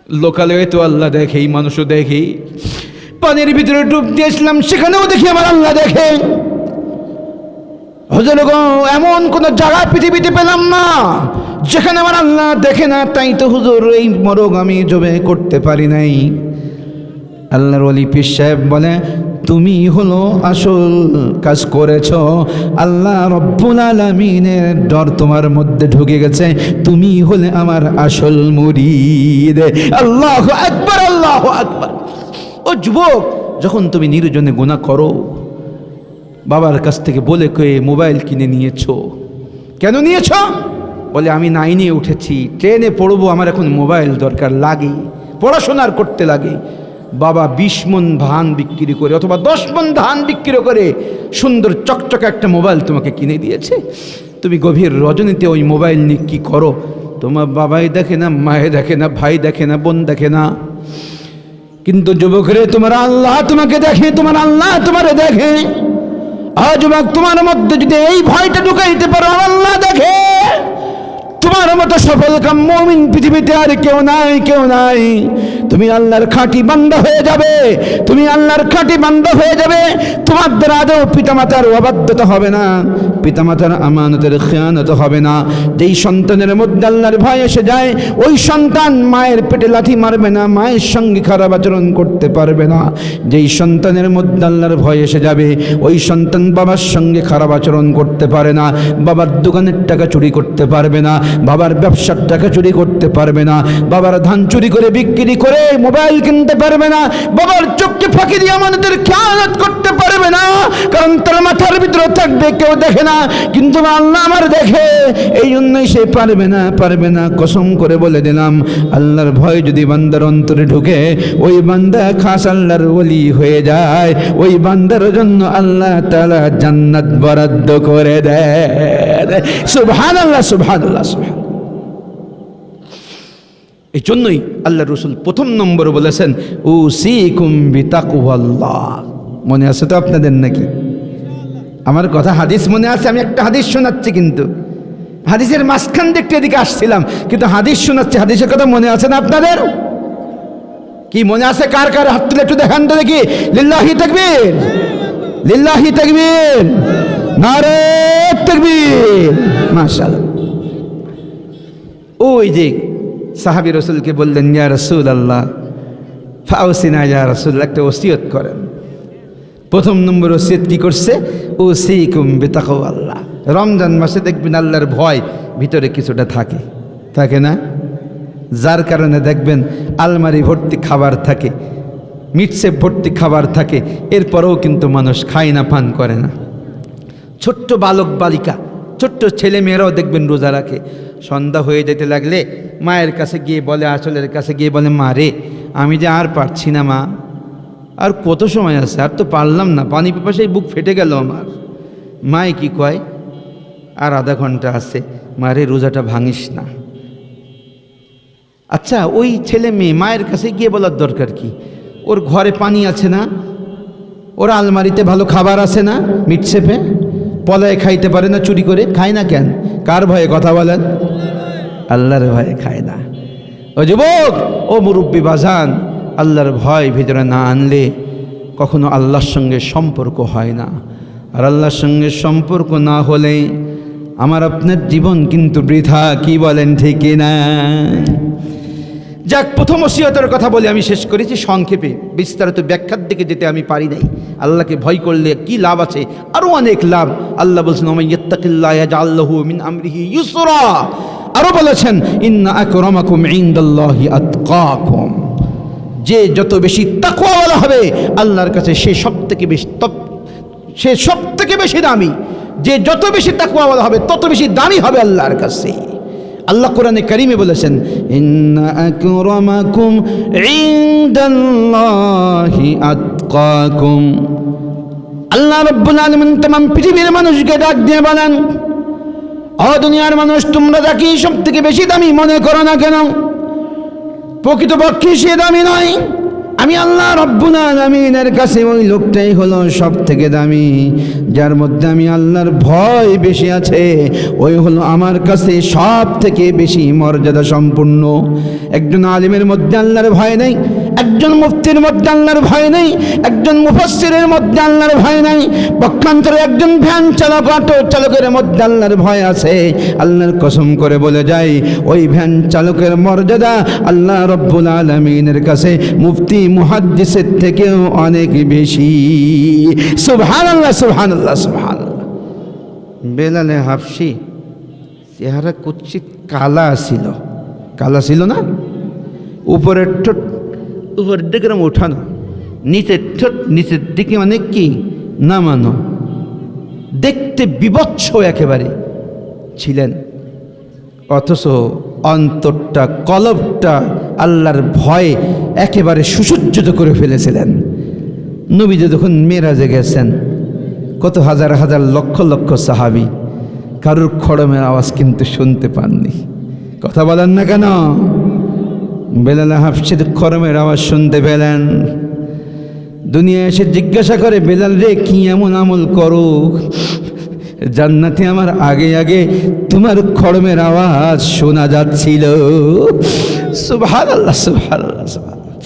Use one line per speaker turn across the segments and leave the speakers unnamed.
লোকালয়ে তো আল্লাহ দেখে, মানুষও দেখে। পানির ভিতরে ডুব দিয়েছিলাম, সেখানেও দেখি আমার আল্লাহ দেখে। হুজুর গো, এমন কোন জায়গা পৃথিবীতে পেলাম না যেখানে আমার আল্লাহ দেখে না। তাই তো হুজুর এই মরগ আমি জবে করতে পারি নাই। আল্লাহর ওলি পীর সাহেব বলে, তুমি হলো আসল কাজ করেছ। আল্লাহ রব্বুল আলামিনের ডর তোমার মধ্যে ঢুকে গেছে, তুমি হলে আমার আসল মুরিদ। আল্লাহু আকবার, আল্লাহু আকবার। ও যুবক, যখন তুমি নির্জনে গুনাহ করো, বাবার কাছ থেকে বলে কয়ে মোবাইল কিনে নিয়েছো। কেন নিয়েছো? বলে আমি 9-এ উঠেছি, ট্রেনে পড়বো, আমার এখন মোবাইল দরকার লাগে, পড়াশোনার করতে লাগে। বাবা 20 মণ ধান বিক্রি করে অথবা 10 মণ ধান বিক্রি করে সুন্দর চকচকে একটা মোবাইল তোমাকে কিনে দিয়েছে। তুমি গভীর রজনীতে ওই মোবাইল নিয়ে কী করো? তোমার বাবাই দেখে না, মায়ে দেখে না, ভাই দেখে না, বোন দেখে না। কিন্তু যুবকরে, তোমার আল্লাহ তোমাকে দেখে, তোমার আল্লাহ তোমারে দেখে। আজ যুবক, তোমার মধ্যে যদি এই ভয়টা ঢুকাইতে পারো, আল্লাহ দেখে। তোমার মতো সফল কাম মুমিন পৃথিবীতে আর কেউ নাই, কেউ নাই। তুমি আল্লাহর খাঁটি বান্দা হয়ে যাবে, তুমি আল্লাহর খাঁটি বান্দা হয়ে যাবে। তোমার দ্বারা আদৌ পিতামাতার অবাধ্যতা হবে না, পিতামাতার আমানতের খেয়ানত হবে না। যেই সন্তানের মধ্যে আল্লাহর ভয় এসে যায়, ওই সন্তান মায়ের পেটে লাথি মারবে না, মায়ের সঙ্গে খারাপ আচরণ করতে পারবে না। যেই সন্তানের মধ্যে আল্লাহর ভয় এসে যাবে, ওই সন্তান বাবার সঙ্গে খারাপ আচরণ করতে পারে না, বাবার দোকানের টাকা চুরি করতে পারবে না, বাবার ব্যবসার টাকা চুরি করতে পারবে না, বাবার ধান চুরি করে বিক্রি করে মোবাইল কিনতে পারবে না, বাবার চোখকে ফাঁকি দিয়ে আমাদের খেয়ালত করতে পারবে না। কারণ তার মাথার ভিতরে থাকবে, কেউ দেখে না, কিন্তু আল্লাহ আমার দেখে। এই জন্যই সে পারবে না, পারবে না। কসম করে বলে দিলাম, আল্লাহর ভয় যদি বান্দার অন্তরে ঢুকে, ওই বান্দা খাস আল্লাহর ওলি হয়ে যায়। ওই বান্দার জন্য আল্লাহ তাআলা জান্নাত বরাদ্দ করে দেয়। সুবহানাল্লাহ, সুবহানাল্লাহ, সুবহানাল্লাহ। এই জন্যই আল্লাহ রসুল 1 নম্বর বলেছেন, উসিকুম বিতাকওয়াল্লাহ। মনে আছে তো আপনাদের নাকি? আমার কথা হাদিস মনে আছে? আমি একটা হাদিস শোনাচ্ছি, কিন্তু হাদিসের মাঝখান দেখতে এদিকে আসছিলাম, কিন্তু হাদিস শোনাচ্ছি। হাদিসের কথা মনে আছে না আপনাদের? কি মনে আছে? কার কার হাত তুলে একটু দেখান তো দেখি। লিল্লাহি তাকবীর, লিল্লাহি তাকবীর, নারে তাকবীর। মাশাআল্লাহ। ওই যে সাহাবী রসুলকে বললেন, ইয়া রাসূলুল্লাহ ফাউসিনা, ইয়া রাসূলুল্লাহ, একটা ওসিয়ত করেন। 1 নম্বর ওসিয়ত কি করছে? উসিকুম বিতাকওয়াল্লাহ। রমজান মাসে দেখবেন আল্লাহর ভয় ভিতরে কিছুটা থাকে, থাকে না? যার কারণে দেখবেন আলমারি ভর্তি খাবার থাকে, মিটসে ভর্তি খাবার থাকে, এরপরেও কিন্তু মানুষ খায় না, পান করে না। ছোট্ট বালক বালিকা, ছোট্ট ছেলে মেয়েরাও দেখবেন রোজা রাখে। সন্ধ্যা হয়ে যেতে লাগলে মায়ের কাছে গিয়ে বলে, আঁচলের কাছে গিয়ে বলে, মা রে, আমি যে আর পারছি না মা, আর কত সময় আছে, আর তো পারলাম না, পানি পিপাসায় বুক ফেটে গেল আমার। মায়ে কি কয়? আর আধা ঘন্টা আছে, মা রে রোজাটা ভাঙিস না। আচ্ছা, ওই ছেলে মেয়ে মায়ের কাছে গিয়ে বলার দরকার কি? ওর ঘরে পানি আছে না, ওর আলমারিতে ভালো খাবার আছে না, মিটসেপে পলায় খাইতে পারে না, চুরি করে খায় না কেন? কার ভয়ে? কথা বলেন। আল্লাহর ভয়ে খায় না। ও যুবক, ও মুরব্বী বাজান, আল্লাহর ভয় ভিতরে না আনলে কখনো আল্লাহর সঙ্গে সম্পর্ক হয় না। আর আল্লাহর সঙ্গে সম্পর্ক না হলে আমার আপনার জীবন কিন্তু বৃথা। কি বলেন, ঠিক না? যাক, প্রথম ওসিয়তের কথা বলে আমি শেষ করেছি সংক্ষেপে, বিস্তারিত ব্যাখ্যার দিকে যেতে আমি পারি নাই। আল্লাহকে ভয় করলে কি লাভ আছে? আরও অনেক লাভ। আল্লাহ বলছেন, ওমান ইয়াত্তাকিল্লাহ ইয়াজআল লাহু মিন আমরিহি ইউসরা। আরও বলেছেন, ইন্না আকরামাকুম ইনদাল্লাহি আতকাকুম। যে যত বেশি তাকওয়াওয়ালা হবে আল্লাহর কাছে, সে সবথেকে বেশি দামি। যে যত বেশি তাকওয়াওয়ালা হবে তত বেশি দামি হবে আল্লাহর কাছে। আল্লাহ কোরআনে কারিমে বলেছেন, ইন্না আকরামাকুম ইনদাল্লাহি আতকাকুম। আল্লাহ রাব্বুল আলামিন तमाम পৃথিবীর মানুষকে ডাক দিয়ে বলেন, ও দুনিয়ার মানুষ, তোমরা যাকে সবথেকে বেশি দামি মনে করো না কেন, প্রকৃতপক্ষে সে দামি নয়। আমি আল্লাহ রব্বুল আলামিনের কাছে ওই লোকটাই হলো সব থেকে দামি, যার মধ্যে আমি আল্লাহর ভয় বেশি আছে, ওই হলো আমার কাছে সব থেকে বেশি মর্যাদা সম্পূর্ণ। একজন আলিমের মধ্যে আল্লাহর ভয় নেই, একজন মুফতির মধ্যে আল্লাহর ভয় নেই, একজন মুফাসসিরের মধ্যে আল্লাহর ভয় নেই, পক্ষান্তরে একজন ভ্যান চালক অটো চালকের মধ্যে আল্লাহর ভয় আছে। আল্লাহর কসম করে বলে যাই, ওই ভ্যান চালকের মর্যাদা আল্লাহ রব্বুল আলামিনের কাছে মুফতি মুহাদ্দিসের থেকেও অনেক বেশি। সুবহানাল্লাহ, সুবহানাল্লাহ, সুবহানাল্লাহ। বেলালে হাফসি চেহারা কুৎসিত কালা ছিল, কালা ছিল না? উপরের ঠোঁট উপরের দিকে উঠানো, নিচের ঠোঁট নিচের দিকে মানে কি নামানো, দেখতে বিভৎস একেবারে ছিলেন, অথচ অন্তরটা কলবটা আল্লাহর ভয়ে একেবারে সুসজ্জিত করে ফেলেছিলেন। নবীজি যখন মেরাজে গেছেন, কত হাজার হাজার লক্ষ লক্ষ সাহাবী কারুর খড়মের আওয়াজ কিন্তু শুনতে পাননি। কথা বলেন না কেন? বেলাল হাফসির খড়মের আওয়াজ শুনতে পেলেন। দুনিয়া এসে জিজ্ঞাসা করে, বেলাল রে কি এমন আমল করো জান্নাতে আমার আগে আগে তোমার খড়মের আওয়াজ শোনা যাচ্ছিল। সুবহানাল্লাহ, সুবহানাল্লাহ, সুবহানাল্লাহ।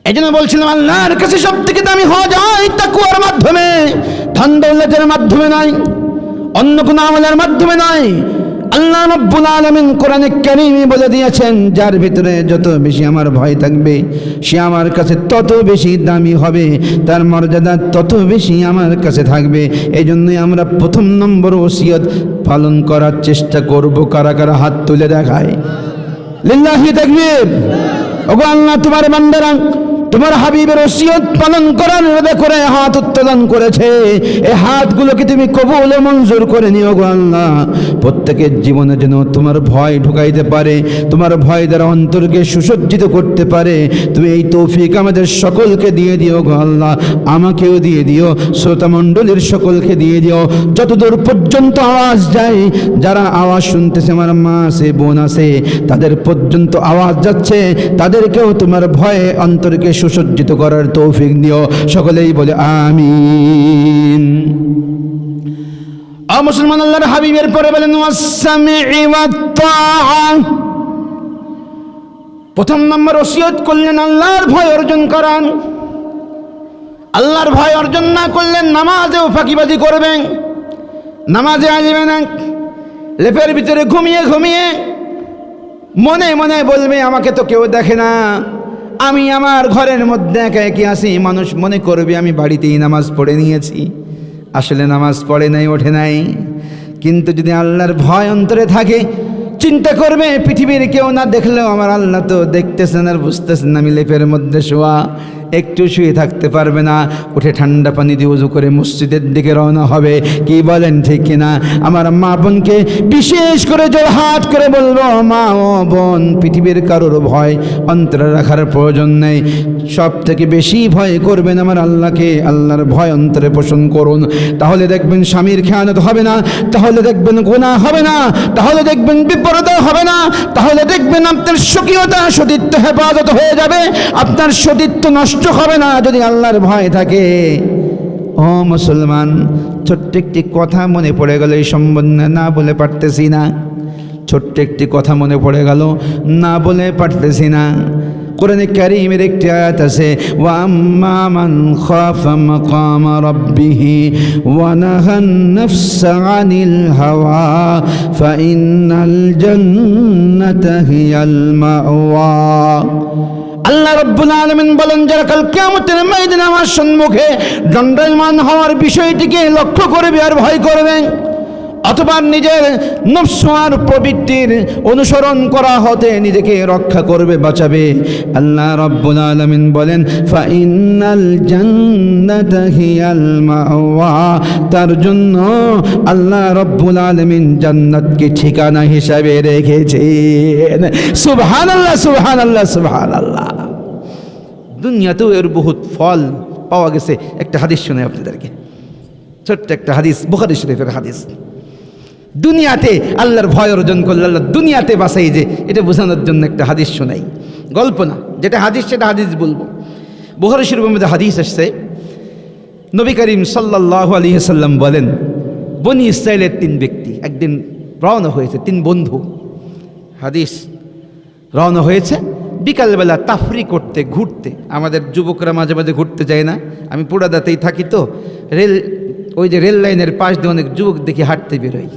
এই জন্য বলছিলাম আল্লাহর কাছে সব থেকে দামি হওয়া যায় তাকওয়ার মাধ্যমে, ধন দৌলতের মাধ্যমে নয়, অন্য কোনো আমলের মাধ্যমে নয়। আল্লাহ রাব্বুল আলামিন কোরআনে কারীমে বলে দিয়েছেন, যার ভিতরে যত বেশি আমার ভয় থাকবে সে আমার কাছে তত বেশি দামি হবে, তার মর্যাদা তত বেশি আমার কাছে থাকবে। এই জন্যই আমরা প্রথম নম্বর ওসিয়ত পালন করার চেষ্টা করব। কারা কারা হাত তুলে দেখায়? লিল্লাহি তাকবীর। ওগো আল্লাহ, তোমার বান্দারা তোমার হাবিবের ওসিয়ত পালন করার নির্দেশ করে হাত উত্তোলন করেছে, এই হাতগুলোকে তুমি কবুল ও মঞ্জুর করে নিও গো আল্লাহ। প্রত্যেকের জীবনে যেন তোমার ভয় ঢুকাইতে পারে, তোমার ভয় দ্বারা অন্তরকে সুসজ্জিত করতে পারে, তুমি এই তৌফিক আমাদের সকলকে দিয়ে দিও গো আল্লাহ। আমাকেও দিয়ে দিও, শ্রোতামণ্ডলীর সকলকে দিয়ে দিও। যতদূর পর্যন্ত আওয়াজ যায়, যারা আওয়াজ শুনতেছে, আমার মা আছে, বোন আছে, তাদের পর্যন্ত আওয়াজ যাচ্ছে, তাদেরকেও তোমার ভয়ে অন্তরকে সুসজ্জিত করার তৌফিক দিও। সকলেই বলে আমিন। মুসলমান আল্লাহর হাবিবের পরে বলেন ওয়াসসামি'i ওয়াত-তাআ। প্রথম নম্বর ওসিয়ত করলেন আল্লাহর ভয় অর্জন করান। আল্লাহর ভয় অর্জন না করলেন নামাজেও ফাঁকিবাজি করবেন, নামাজে আসবে না, লেপের ভিতরে ঘুমিয়ে ঘুমিয়ে মনে মনে বলবে আমাকে তো কেউ দেখে না, আমি আমার ঘরের মধ্যে একা একই আছি, মানুষ মনে করবে আমি বাড়িতেই নামাজ পড়ে নিয়েছি। আসলে নামাজ পড়ে নাই, ওঠে নাই। কিন্তু যদি আল্লাহর ভয় অন্তরে থাকে, চিন্তা করবে পৃথিবীর কেউ না দেখলেও আমার আল্লাহ তো দেখতেছেন আর বুঝতেছেন আমি লেপের মধ্যে শোয়া, একটু শুয়ে থাকতে পারবে না, উঠে ঠান্ডা পানি দিয়ে উজু করে মসজিদের দিকে রওনা হবে। কি বলেন ঠিক কিনা? আমার মা বোনকে বিশেষ করে জোরহাট করে বলবো, মা ও বোন, পৃথিবীর কারোর ভয় অন্তরে রাখার প্রয়োজন নেই। সব থেকে বেশি ভয় করবেন আমার আল্লাহকে, আল্লাহর ভয় অন্তরে পোষণ করুন। তাহলে দেখবেন স্বামীর খেয়ানত হবে না, তাহলে দেখবেন গুনাহ হবে না, তাহলে দেখবেন বিপরীত হবে না, তাহলে দেখবেন আপনার স্বকীয়তা সতীত্ব হেফাজত হয়ে যাবে, আপনার সতীত্ব নষ্ট হবে না যদি আল্লাহর ভয় থাকে। ও মুসলমান, ছোট্ট একটি কথা মনে পড়ে গেল, এই সম্বন্ধে না বলে পারতেছি না। ছোট্ট একটি কথা মনে পড়ে গেল, না বলে পারতেছি না। কোরআনে কারীমের একটি আয়াত আছে, ওয়া আম্মা মান খাফা মাকাম রাব্বিহি ওয়া নাহান নাফসা আনিল হাওয়া ফাইন্নাল জান্নাতা হিয়াল মাওয়া। আল্লাহ রাব্বুল আলামিন বলেন, যারা কাল কিয়ামতের ময়দানে আমার সম্মুখে দণ্ডায়মান হওয়ার বিষয়টিকে লক্ষ্য করবে আর ভয় করবে, অথবা নিজের নফস আর প্রবৃত্তির অনুসরণ করা হতে নিজেকে রক্ষা করবে, বাঁচাবে, আল্লাহ রাব্বুল আলামিন বলেন ফাইন্নাল জান্নাতা হিয়াল মাওয়া, তার জন্য আল্লাহ রাব্বুল আলামিন জান্নাতকে ঠিকানা হিসাবে রেখেছেন। সুবহানাল্লাহ, সুবহানাল্লাহ, সুবহানাল্লাহ। দুনিয়াতেও এর বহুত ফল পাওয়া গেছে। একটা হাদিস শুনে আপনাদেরকে, ছোট্ট একটা হাদিস, বুখারী শরীফের হাদিস। দুনিয়াতে আল্লাহর ভয় অর্জন করলে আল্লাহ দুনিয়াতে বাঁচাই, যে এটা বোঝানোর জন্য একটা হাদিস শোনাই, গল্প না, যেটা হাদিস সেটা হাদিস বলবো। বুখারী শরীফের মধ্যে হাদিস আসছে, নবী করিম সাল্লাল্লাহু আলাইহি ওয়াসাল্লাম বলেন, বনি ইসরায়েলের 3 ব্যক্তি একদিন রওনা হয়েছে, 3 বন্ধু, হাদিস, রওনা হয়েছে বিকালবেলা তাফরি করতে, ঘুরতে। আমাদের যুবকরা মাঝে মাঝে ঘুরতে যায় না? আমি পুরাদাতেই থাকি তো, ওই যে রেল লাইনের পাশ দিয়ে অনেক যুবক দেখি হাঁটতে বেরোয়,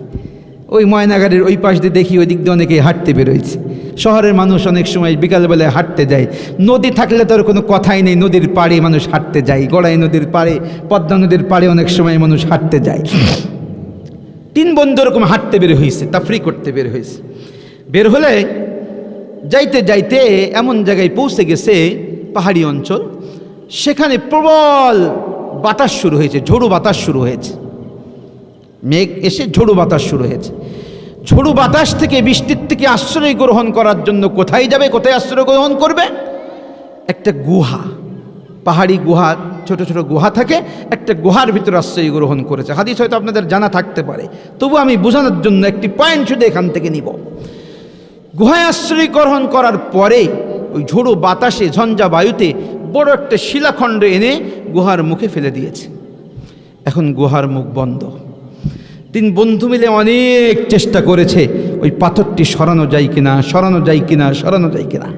ওই ময়নাগাড়ির ওই পাশ দিয়ে দেখি ওই দিক দিয়ে অনেকেই হাঁটতে বেরোয়ছে। শহরের মানুষ অনেক সময় বিকালবেলায় হাঁটতে যায়, নদী থাকলে তো আর কোনো কথাই নেই, নদীর পাড়ে মানুষ হাঁটতে যায়, গড়াই নদীর পাড়ে, পদ্মা নদীর পাড়ে অনেক সময় মানুষ হাঁটতে যায়। 3 বন্ধু এরকম হাঁটতে বের হয়েছে, তাফরি করতে বের হয়েছে। বের হলে যাইতে যাইতে এমন জায়গায় পৌঁছে গেছে, পাহাড়ি অঞ্চল, সেখানে প্রবল বাতাস শুরু হয়েছে, ঝোড়ো বাতাস শুরু হয়েছে, মেঘ এসে ঝোড়ো বাতাস শুরু হয়েছে। ঝোড়ো বাতাস থেকে, বৃষ্টির থেকে আশ্রয় গ্রহণ করার জন্য কোথায় যাবে, কোথায় আশ্রয় গ্রহণ করবে? একটা গুহা, পাহাড়ি গুহা, ছোট ছোট গুহা থাকে, একটা গুহার ভিতরে আশ্রয় গ্রহণ করেছে। হাদিস হয়তো আপনাদের জানা থাকতে পারে, তবু আমি বোঝানোর জন্য একটি পয়েন্ট শুধু এখান থেকে নিব। গুহায় আশ্রয় গ্রহণ করার পরে ওই ঝোড়ো বাতাসে, ঝঞ্ঝা বায়ুতে বড় একটা শিলাখণ্ড এনে গুহার মুখে ফেলে দিয়েছে। এখন গুহার মুখ বন্ধ। 3 বন্ধু মিলে অনেক চেষ্টা করেছে ওই পাথরটি সরানো যায় কিনা, সরানো যায় কিনা, সরানো যায় কিনা।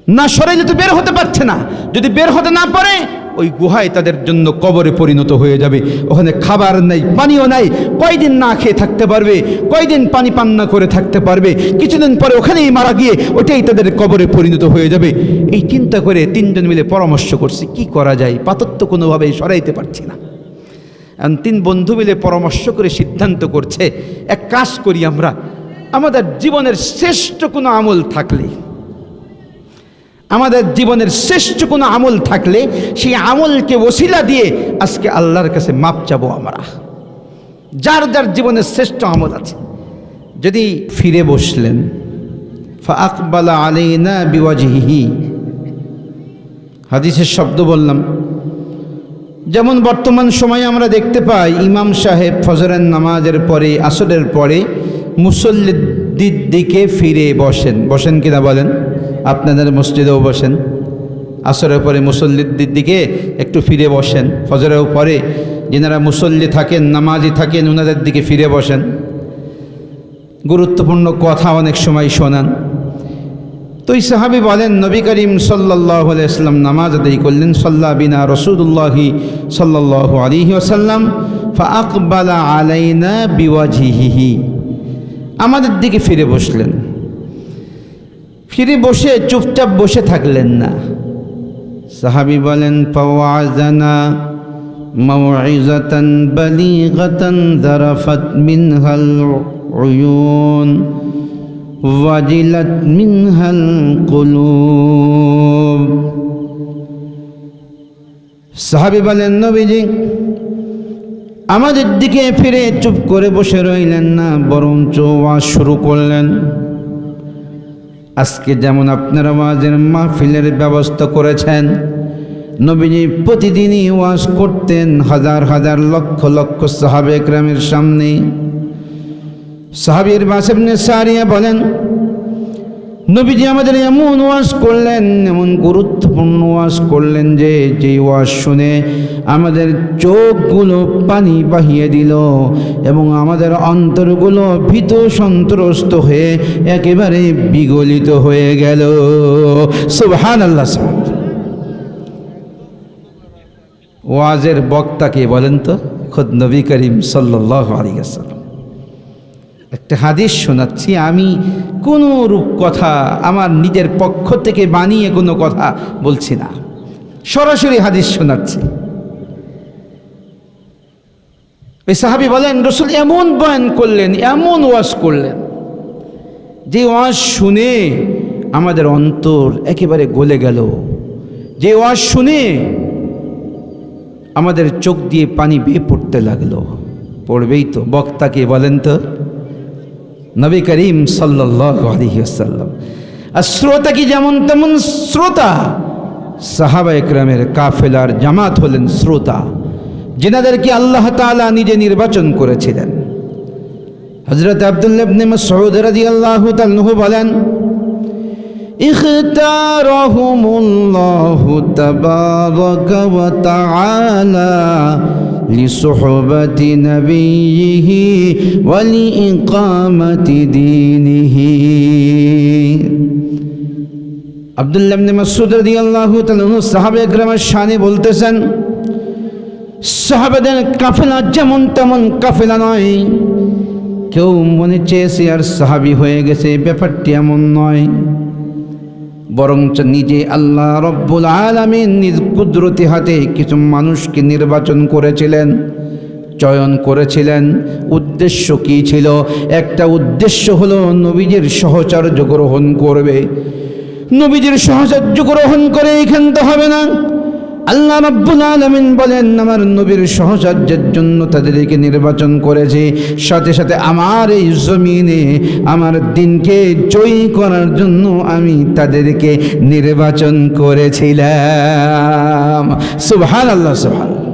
না সরাইলে তো বের হতে পারছে না, যদি বের হতে না পারে ওই গুহায় তাদের জন্য কবরে পরিণত হয়ে যাবে। ওখানে খাবার নাই, পানিও নাই, কয়দিন না খেয়ে থাকতে পারবে, কয়দিন পানি পান না করে থাকতে পারবে, কিছুদিন পরে ওখানেই মারা গিয়ে ওটাই তাদের কবরে পরিণত হয়ে যাবে। এই চিন্তা করে 3 জন মিলে পরামর্শ করছি কি করা যায়, পাথর তো কোনোভাবেই সরাইতে পারছি না। 3 বন্ধু মিলে পরামর্শ করে সিদ্ধান্ত করছে, এক কাজ করি আমরা, আমাদের জীবনের শ্রেষ্ঠ কোনো আমল থাকলে, আমাদের জীবনের শ্রেষ্ঠ কোনো আমল থাকলে সেই আমলকে ওসিলা দিয়ে আজকে আল্লাহর কাছে মাপ চাবো আমরা। যার যার জীবনের শ্রেষ্ঠ আমল আছে। যদি ফিরে বসলেন, ফাআকবালা আলাইনা বিওয়াজহিহি, হাদিসের শব্দ বললাম। যেমন বর্তমান সময়ে আমরা দেখতে পাই ইমাম সাহেব ফজরের নামাজের পরে, আসরের পরে মুসল্লির দিকে ফিরে বসেন, বসেন কিনা বলেন? আপনাদের মসজিদেও বসেন, আসরের পরে মুসল্লির দিকে একটু ফিরে বসেন। ফজরের পরে যেনারা মুসল্লি থাকেন, নামাজি থাকেন, ওনাদের দিকে ফিরে বসেন, গুরুত্বপূর্ণ কথা অনেক সময় শোনান। তো এই সাহাবী বলেন, নবী করিম সাল্লাল্লাহু আলাইহি ওয়াসাল্লাম নামাজ আদায় করলেন, সাল্লা বিনা রাসূলুল্লাহি সাল্লাল্লাহু আলাইহি ওয়াসাল্লাম ফাআকবালা আলাইনা বিওয়াজহিহি, আমাদের দিকে ফিরে বসলেন। ফিরে বসে চুপচাপ বসে থাকলেন না। সাহাবী বলেন, ফাওয়াজানা মাউইজাতান বালিগাতান যারাফাত মিনহাল উয়ুন ওয়াজিলাত মিনহাল কুলুব। সাহাবী বলেন, নবীজি আমাদের দিকে ফিরে চুপ করে বসে রইলেন না, বরঞ্চ ওয়াজ শুরু করলেন। আজকে যেমন আপনারা ওয়াজের মাহফিলের ব্যবস্থা করেছেন, নবীজি প্রতিদিনই ওয়াজ করতেন হাজার হাজার লক্ষ লক্ষ সাহাবে একরামের সামনে। সাহাবী ইরবাস ইবনে সারিয়া বলেন, নবীজি আমাদের এমন ওয়াজ করলেন, এমন গুরুত্বপূর্ণ ওয়াজ করলেন যে যেই ওয়াজ শুনে আমাদের চোখগুলো পানি বাহিয়ে দিল এবং আমাদের অন্তরগুলো ভীত সন্ত্রস্ত হয়ে একেবারে বিগলিত হয়ে গেল। সুবহানাল্লাহ। ওয়াজের বক্তাকে বলেন তো? খুদ নবী করিম সাল্লাল্লাহু আলাইহি ওয়াসাল্লাম। একটা হাদিস শোনাচ্ছি, আমি কোনো রূপ কথা আমার নিজের পক্ষ থেকে বানিয়ে কোনো কথা বলছি না, সরাসরি হাদিস শোনাচ্ছি। ওই সাহাবী বলেন, রাসূল এমন বয়ান করলেন, এমন ওয়াজ করলেন, যে ওয়াজ শুনে আমাদের অন্তর একেবারে গলে গেল, যে ওয়াজ শুনে আমাদের চোখ দিয়ে পানি বেয়ে পড়তে লাগলো। পড়বেই তো, বক্তাকে বলেন তো? নবী করিম সাল্লাল্লাহু আলাইহি ওয়াসাল্লাম। আর শ্রোতা কি যেমন তেমন শ্রোতা, সাহাবা একরামের কাফেলার জামাত হলেন শ্রোতা, যিনাদেরকে আল্লাহ তাআলা নিজে নির্বাচন করেছিলেন। হযরত আব্দুল্লাহ ইবনে মাসউদ রাদিয়াল্লাহু তাআলা বলেন, ইখতারাহুমুল্লাহু তাবারাকা ওয়া তাআলা লিসুহবাতি নাবিয়িহি ওয়া লিইকামাতি দীনিহি। আব্দুল্লাহ ইবনে মাসউদ রাদিয়াল্লাহু তাআলা সাহাবা একরামের শানে বলতেছেন, সাহাবাদের কাফেলা যেমন তেমন কাফেলা নয়। কেউ মনে চেয়েছে আর সাহাবী হয়ে গেছে, ব্যাপারটি এমন নয়। বরঞ্চ নিজে আল্লাহ রব্বুল আলামিন নিজ কুদরতি হাতে কিছু মানুষকে নির্বাচন করেছিলেন, চয়ন করেছিলেন। উদ্দেশ্য কি ছিল? একটা উদ্দেশ্য হলো নবীজির সহচর্য গ্রহণ করবে। নবীজির সহচর্য গ্রহণ করে এখানতে হবে না। আল্লাহ রাব্বুল আলামিন বলেন, আমার নবীর সহচর্যের জন্য তাদেরকে নির্বাচন করেছে, সাথে সাথে আমার এই জমিনে আমার দিনকে জয়ী করার জন্য আমি তাদেরকে নির্বাচন করেছিলাম। সুবহানাল্লাহ, সুবহানাল্লাহ।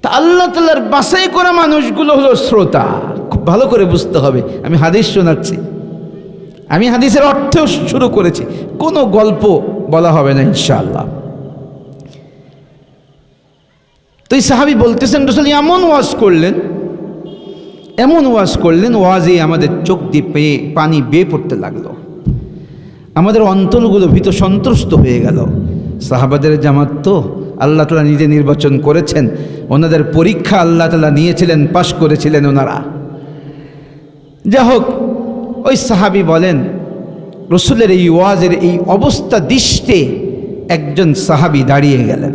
তা আল্লাহ তাআলার বাছাই করা মানুষগুলো হলো শ্রোতা। খুব ভালো করে বুঝতে হবে। আমি হাদিস শোনাচ্ছি, আমি হাদিসের অর্থ শুরু করেছি, কোনো গল্প বলা হবে না ইনশাআল্লাহ। তো এই সাহাবী বলতেছেন, রাসূল এমন ওয়াজ করলেন, ওয়াজে আমাদের চোখ দিয়ে পানি বেয়ে পড়তে লাগলো। আমাদের অন্তরগুলো ভীত সন্ত্রস্ত হয়ে গেল। সাহাবাদের জামাত তো আল্লাহ তাআলা নিজে নির্বাচন করেছেন, ওনাদের পরীক্ষা আল্লাহ তাআলা নিয়েছিলেন, পাশ করেছিলেন ওনারা। যা হোক, ওই সাহাবী বলেন, রসুলের এই ওয়াজের এই অবস্থা দৃষ্টে একজন সাহাবী দাঁড়িয়ে গেলেন।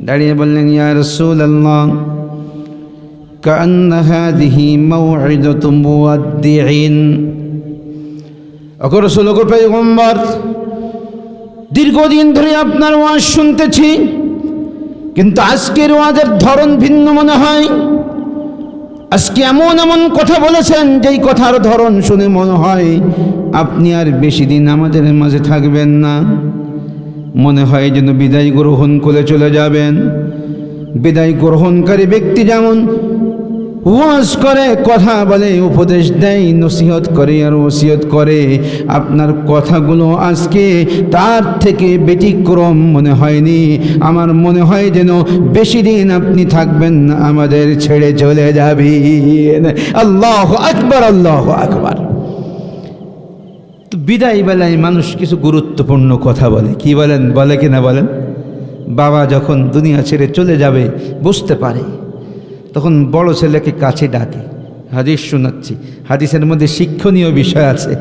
দাঁড়িয়ে বললেন, ইয়া রাসূলাল্লাহ, কাআন্না হাযিহি মাউইযাতু মুওয়াদ্দিইন। ওগো রাসূল, ওগো পয়গম্বর, দীর্ঘদিন ধরে আপনার ওয়াজ শুনতেছি, কিন্তু আজকের ওয়াজের ধরন ভিন্ন মনে হয়। আজকে এমন এমন কথা বলেছেন, যেই কথার ধরন শুনে মনে হয় আপনি আর বেশি দিন আমাদের মাঝে থাকবেন না। মনে হয় যেন বিদায় গ্রহণ করে চলে যাবেন। বিদায় গ্রহণকারী ব্যক্তি যেমন ওয়াজ করে, কথা বলে, উপদেশ দেয়, নসিহত করে আর ওসিয়ত করে, আপনার কথাগুলো আজকে তার থেকে ব্যতিক্রম মনে হয়নি। আমার মনে হয় যেন বেশি দিন আপনি থাকবেন না, আমাদের ছেড়ে চলে যাবেন। আল্লাহু আকবার, আল্লাহু আকবার। তো বিদায় বেলায় মানুষ কিছু গুরুত্বপূর্ণ কথা বলে। কি বলেন? বলে কিনা বলেন? বাবা যখন দুনিয়া ছেড়ে চলে যাবে বুঝতে পারে, তখন বড় ছেলেকে কাছে ডাকে। হাদিস শোনাচ্ছি, হাদিসের মধ্যে শিক্ষণীয় বিষয় আছে।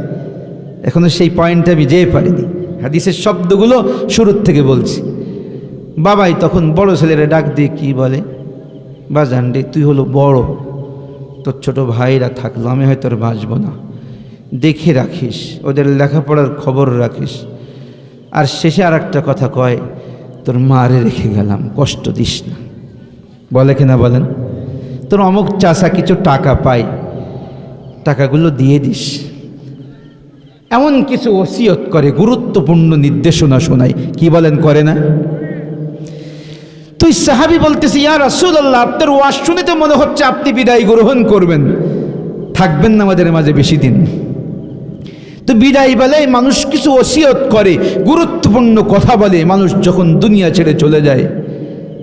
এখনো সেই পয়েন্টে আমি যেতে পারিনি, হাদিসের শব্দগুলো শুরুর থেকে বলছি। বাবাই তখন বড় ছেলেরা ডাক দিয়ে কি বলে, বাজান রে, তুই হলো বড়, তোর ছোট ভাইরা থাকলো, আমি হয়তো আর বাঁচব না, দেখে রাখিস, ওদের লেখাপড়ার খবর রাখিস। আর শেষে আর একটা কথা কয়, তোর মারে রেখে গেলাম, কষ্ট দিস না। বলে কিনা বলেন? তোর অমুক চাচা কিছু টাকা পায়, টাকাগুলো দিয়ে দিস। এমন কিছু ওসিয়ত করে, গুরুত্বপূর্ণ নির্দেশনা শোনায়। কি বলেন? করে না? তুই সাহাবী বলতেছি, ইয়া রাসূলুল্লাহ, আপনার ওয়াজ শুনে তো মনে হচ্ছে আপনি বিদায় গ্রহণ করবেন, থাকবেন না আমাদের মাঝে বেশি দিন। তো বিদায় বেলায় মানুষ কিছু ওসিয়ত করে, গুরুত্বপূর্ণ কথা বলে, মানুষ যখন দুনিয়া ছেড়ে চলে যায়।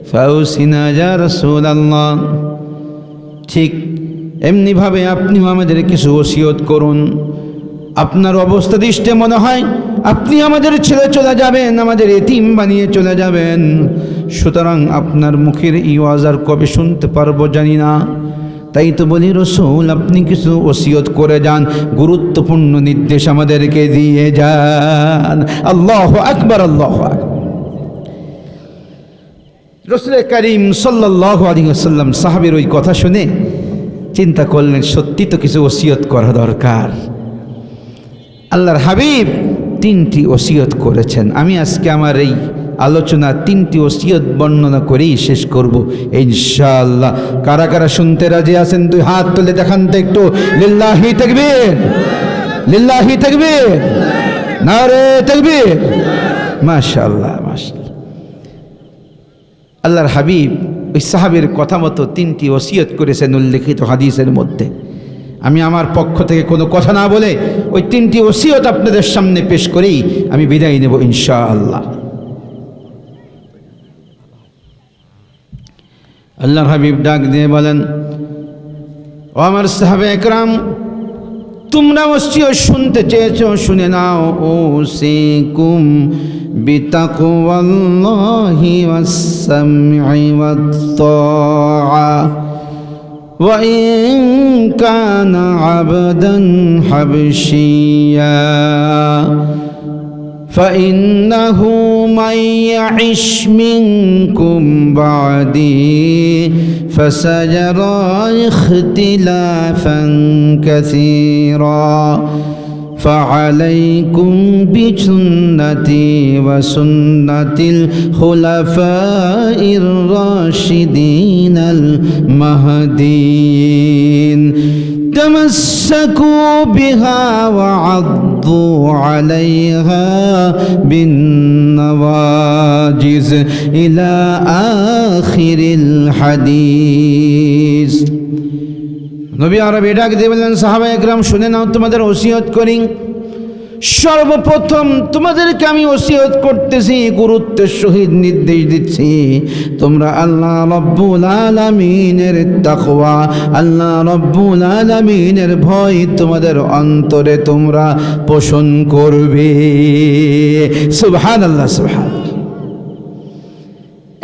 ফাউসিনা ইয়া রাসূলুল্লাহ, ঠিক এমনিভাবে আপনিও আমাদের কিছু ওসিয়ত করুন। আপনার অবস্থা দৃষ্টে মনে হয় আপনি আমাদের ছেড়ে চলে যাবেন, আমাদের এতিম বানিয়ে চলে যাবেন। সুতরাং আপনার মুখের এই ওয়াজ আর কবে শুনতে পারবো জানি না। তাই তো বলি, রাসূল আপনি কিছু ওসিয়ত করে যান, গুরুত্বপূর্ণ নির্দেশ আমাদেরকে দিয়ে যান। আল্লাহু আকবার, আল্লাহু আকবার। রাসূল করিম সাল্লাল্লাহু আলাইহি ওয়াসাল্লাম সাহাবীর ওই কথা শুনে চিন্তা করলেন, সত্যি তো কিছু ওসিয়ত করা দরকার। আল্লাহর হাবিব 3টি ওসিয়ত করেছেন। আমি আজকে আমার এই আলোচনা 3টি ওসিয়ত বর্ণনা করেই শেষ করব ইনশাআল্লাহ। কারা কারা শুনতে রাজি আছেন? 2 হাত তুলে দেখান তো একটু। লিল্লাহি তাকবীর, লিল্লাহি তাকবীর, নারে তাকবীর। মাশাআল্লাহ, মাশাআল্লাহ। আল্লাহর হাবিব ওই সাহাবীর কথা মতো 3টি ওসিয়ত করেছেন উল্লেখিত হাদিসের মধ্যে। আমি আমার পক্ষ থেকে কোনো কথা না বলে ওই 3টি ওসিয়ত আপনাদের সামনে পেশ করেই আমি বিদায় নেব ইনশাআল্লাহ। আল্লাহর হাবিব ডাক দিয়ে বলেন, ও আমার সাহাবে একরাম, তোমরা ওসিয়ত শুনতে চেয়েছো, শুনে নাও। ওসিকুম বিতাকওয়াল্লাহি ওয়াস-সামঈ ওয়াত-তাআ ওয়া ইন কানা আবদান হাবশিয়া فإنه من يعش منكم بعدي فسيرى اختلافا كثيرا فعليكم بسنتي وسنة الخلفاء الراشدين المهديين تمسكوا بها وعضوا عليها بالنواجذ إلى آخر الحديث। নবী আরবি ডাক দিয়ে বললেন, সাহাবা একরাম শুনে নাও, তোমাদের ওসিয়ত করি। সর্বপ্রথম তোমাদেরকে আমি ওসিয়ত করতেছি, গুরুত্বের সহিত নির্দেশ দিচ্ছি, তোমরা আল্লাহ রব্বুল আলামিনের তাকওয়া, আল্লাহ রব্বুল আলামিনের ভয় তোমাদের অন্তরে তোমরা পোষণ করবে। সুবহানাল্লাহ, সুবহানাল্লাহ।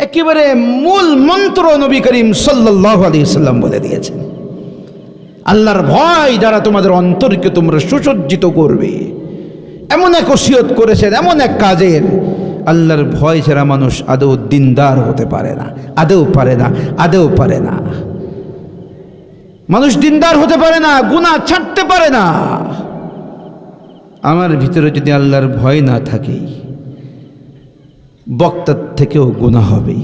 একেবারে মূল মন্ত্র নবী করিম সাল্লাল্লাহু আলাইহি ওয়াসাল্লাম বলে দিয়েছেন। আল্লাহর ভয় দ্বারা তোমাদের অন্তরকে তোমরা সুসজ্জিত করবে, এমন এক ওসিয়ত করেছেন, এমন এক কাজের। আল্লাহর ভয় ছাড়া মানুষ আদৌ দিনদার হতে পারে না, আদৌ পারে না, আদৌ পারে না। মানুষ দিনদার হতে পারে না, গুনাহ ছাড়তে পারে না। আমার ভিতরে যদি আল্লাহর ভয় না থাকে, বক্তার থেকেও গুনাহ হবে,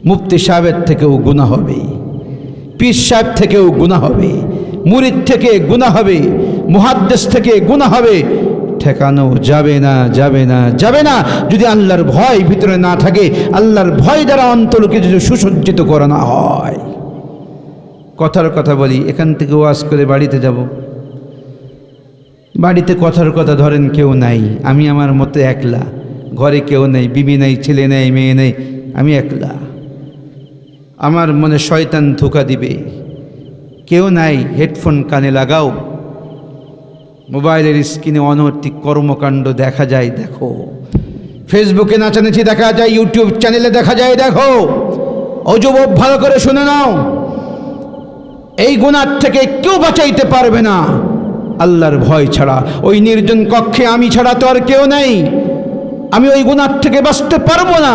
মুফতি সাহেবের থেকেও গুনাহ হবে, পীর সাহেব থেকেও গুনাহ হবে, মুরিদ থেকে গুনাহ হবে, মুহাদ্দিস থেকে গুনাহ হবে। ঠেকানো যাবে না, যাবে না, যাবে না যদি আল্লাহর ভয় ভিতরে না থাকে, আল্লাহর ভয় দ্বারা অন্তরকে যদি সুসজ্জিত করা না হয়। কথার কথা বলি, এখান থেকে ওয়াজ করে বাড়িতে যাব, বাড়িতে কথার কথা ধরেন কেউ নাই, আমি আমার মতো একলা, ঘরে কেউ নেই, বিবি নেই, ছেলে নেই, মেয়ে নেই, আমি একলা। আমার মনে শয়তান ধোঁকা দিবে, কেউ নাই, হেডফোন কানে লাগাও, মোবাইলের স্ক্রিনে অনৈতিক কর্মকাণ্ড দেখা যায়, দেখো। ফেসবুকে নাচানাচি দেখা যায়, ইউটিউব চ্যানেলে দেখা যায়, দেখো। ও যুবক, ভালো করে শুনে নাও, এই গুনাহ থেকে কেউ বাঁচাইতে পারবে না আল্লাহর ভয় ছাড়া। ওই নির্জন কক্ষে আমি ছাড়া তো আর কেউ নেই। আমি ওই গুনাহ থেকে বাঁচতে পারবো না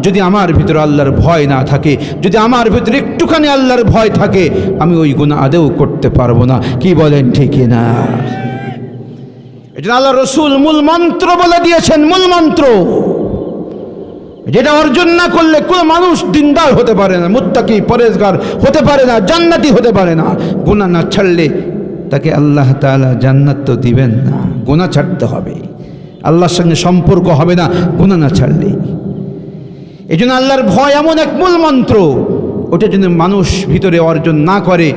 যদি আমার ভিতরে আল্লাহর ভয় না থাকে। যদি আমার ভিতরে একটুখানি আল্লাহর ভয় থাকে, আমি ওই গুনাহ আদৌ করতে পারবো না। কি বলেন, ঠিক না? এটা আল্লাহ রসুল মূল মন্ত্র বলে দিয়েছেন, মূল মন্ত্র, যেটা অর্জন না করলে কোনো মানুষ দিনদার হতে পারে না, মুত্তাকি পরেজগার হতে পারে না, জান্নাতি হতে পারে না। গুনাহ না ছাড়লে তাকে আল্লাহ তাআলা জান্নাত তো দিবেন না। গুনাহ ছাড়তে হবে, আল্লাহর সঙ্গে সম্পর্ক হবে না গুনাহ না ছাড়লে। এই জন্য আল্লাহর ভয় এমন এক মূল মন্ত্র, ওটা যদি মানুষ ভিতরে অর্জন না করে,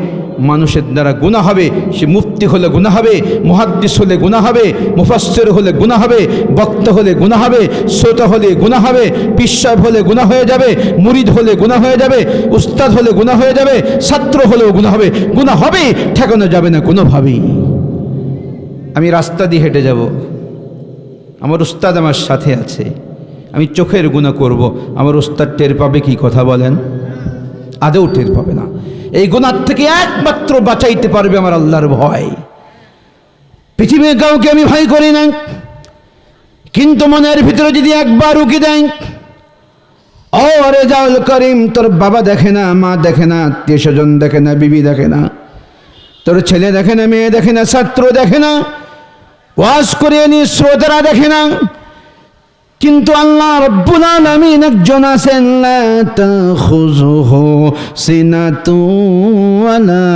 মানুষের দ্বারা গুনাহ হবে। সে মুফতি হলে গুনাহ হবে, মুহাদ্দিস হলে গুনাহ হবে, মুফাসসির হলে গুনাহ হবে, বক্তা হলে গুনাহ হবে, শ্রোতা হলে গুনাহ হবে, পীর সাহেব হলে গুনাহ হয়ে যাবে, মুরিদ হলে গুনাহ হয়ে যাবে, উস্তাদ হলে গুনাহ হয়ে যাবে, ছাত্র হলেও গুনাহ হবে। গুনাহ হবে, ঠেকানো যাবে না কোনোভাবেই। আমি রাস্তা দিয়ে হেঁটে যাব, আমার উস্তাদ আমার সাথে আছে, আমি চোখের গুনাহ করব, আমার উস্তাদ টের পাবে কি? কথা বলেন, আদৌ টের পাবে না। এই গুনাহ থেকে একমাত্র বাঁচাইতে পারবে আমার আল্লাহর ভয়। পৃথিবীর কাউকে আমি ভয় করি না, কিন্তু মনের ভিতরে যদি একবার উকি দেয়, ও রেজাউল করিম, তোর বাবা দেখে না, মা দেখে না, আত্মীয় স্বজন দেখে না, বিবি দেখে না, তোর ছেলে দেখে না, মেয়ে দেখে না, ছাত্র দেখে না, ওয়াজ করে নি শ্রোতারা দেখে না, কিন্তু আল্লাহ রাব্বুল আলামিন একজন আছেন, লা তাখুযুহু সিনাতুন ওয়ালা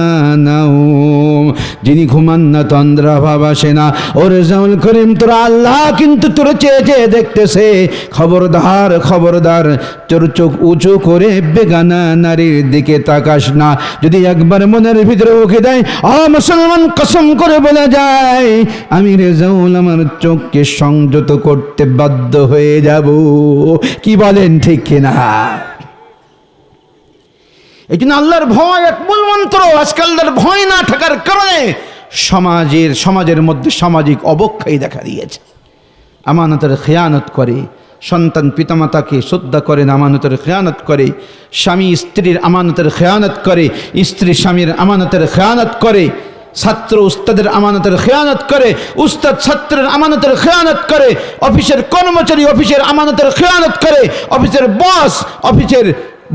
নাওম, যিনি ঘুমান না, তন্দ্রা ভাব আসে না। ওরে জাউল করিম, তোরা আল্লাহ কিন্তু তোর চেয়ে চেয়ে দেখতেছে। খবরদার খবরদার, তোর চোখ উঁচু করে বেগানা নারীর দিকে তাকাস না। যদি একবার মনের ভিতরে উঠে দেয়, মুসলমান কসম করে বলে যায়, আমি রেজাউল আমার চোখকে সংযত করতে বাধ্য হয়ে যাব। কি বলেন, ঠিক কিনা? এই জন্য আল্লাহর ভয় এক মূল মন্ত্র। আজকাল আল্লাহর ভয় না থাকার কারণে সমাজের মধ্যে সামাজিক অবক্ষয় দেখা দিয়েছে। আমানতের খেয়ানত করে, সন্তান পিতামাতাকে শ্রদ্ধা করে না, আমানতের খেয়ানত করে। স্বামী স্ত্রীর আমানতের খেয়ানত করে, স্ত্রী স্বামীর আমানতের খেয়ানত করে। ছাত্র উস্তাদের আমানতের খেয়ানত করে, উস্তাদ ছাত্রের আমানতের খেয়ানত করে। অফিসের কর্মচারী অফিসের আমানতের খেয়ানত করে। অফিসের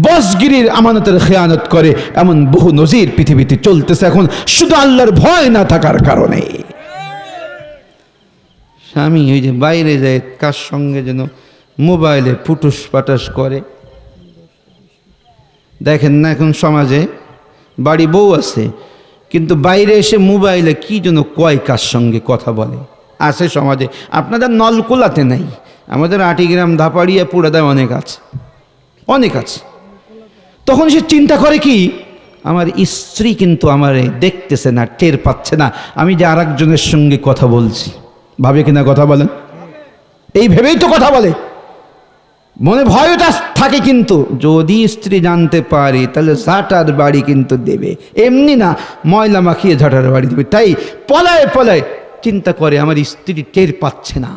বসগিরির আমানতের খেয়ানত করে। এমন বহু নজির পৃথিবীতে চলতেছে এখন, শুধু আল্লাহর ভয় না থাকার কারণে। স্বামী ওই যে বাইরে যায়, কার সঙ্গে যেন মোবাইলে ফুটুস পাটাস করে। দেখেন না, এখন সমাজে বাড়ি বউ আছে, কিন্তু বাইরে এসে মোবাইলে কি যেন কয়, কার সঙ্গে কথা বলে। আছে সমাজে, আপনাদের নলকুলাতে নাই, আমাদের আটিগ্রাম ধাপাড়িয়া পুরাদায় অনেক আছে, অনেক আছে। তখন সে চিন্তা করে কি, আমার স্ত্রী কিন্তু আমারে দেখতেছে না, টের পাচ্ছে না আমি যে আর একজনের সঙ্গে কথা বলছি। ভাবে কিনা কথা বলেন? এই ভেবেই তো কথা বলে, মনে ভয়টা থাকে। কিন্তু যদি স্ত্রী জানতে পারে, তাহলে ঝাঁটার বাড়ি কিন্তু দেবে, এমনি না ময়লা মাখিয়ে ঝাঁটার বাড়ি দেবে। তাই পলায় পলায় চিন্তা করে, আমার স্ত্রী টের পাচ্ছে না,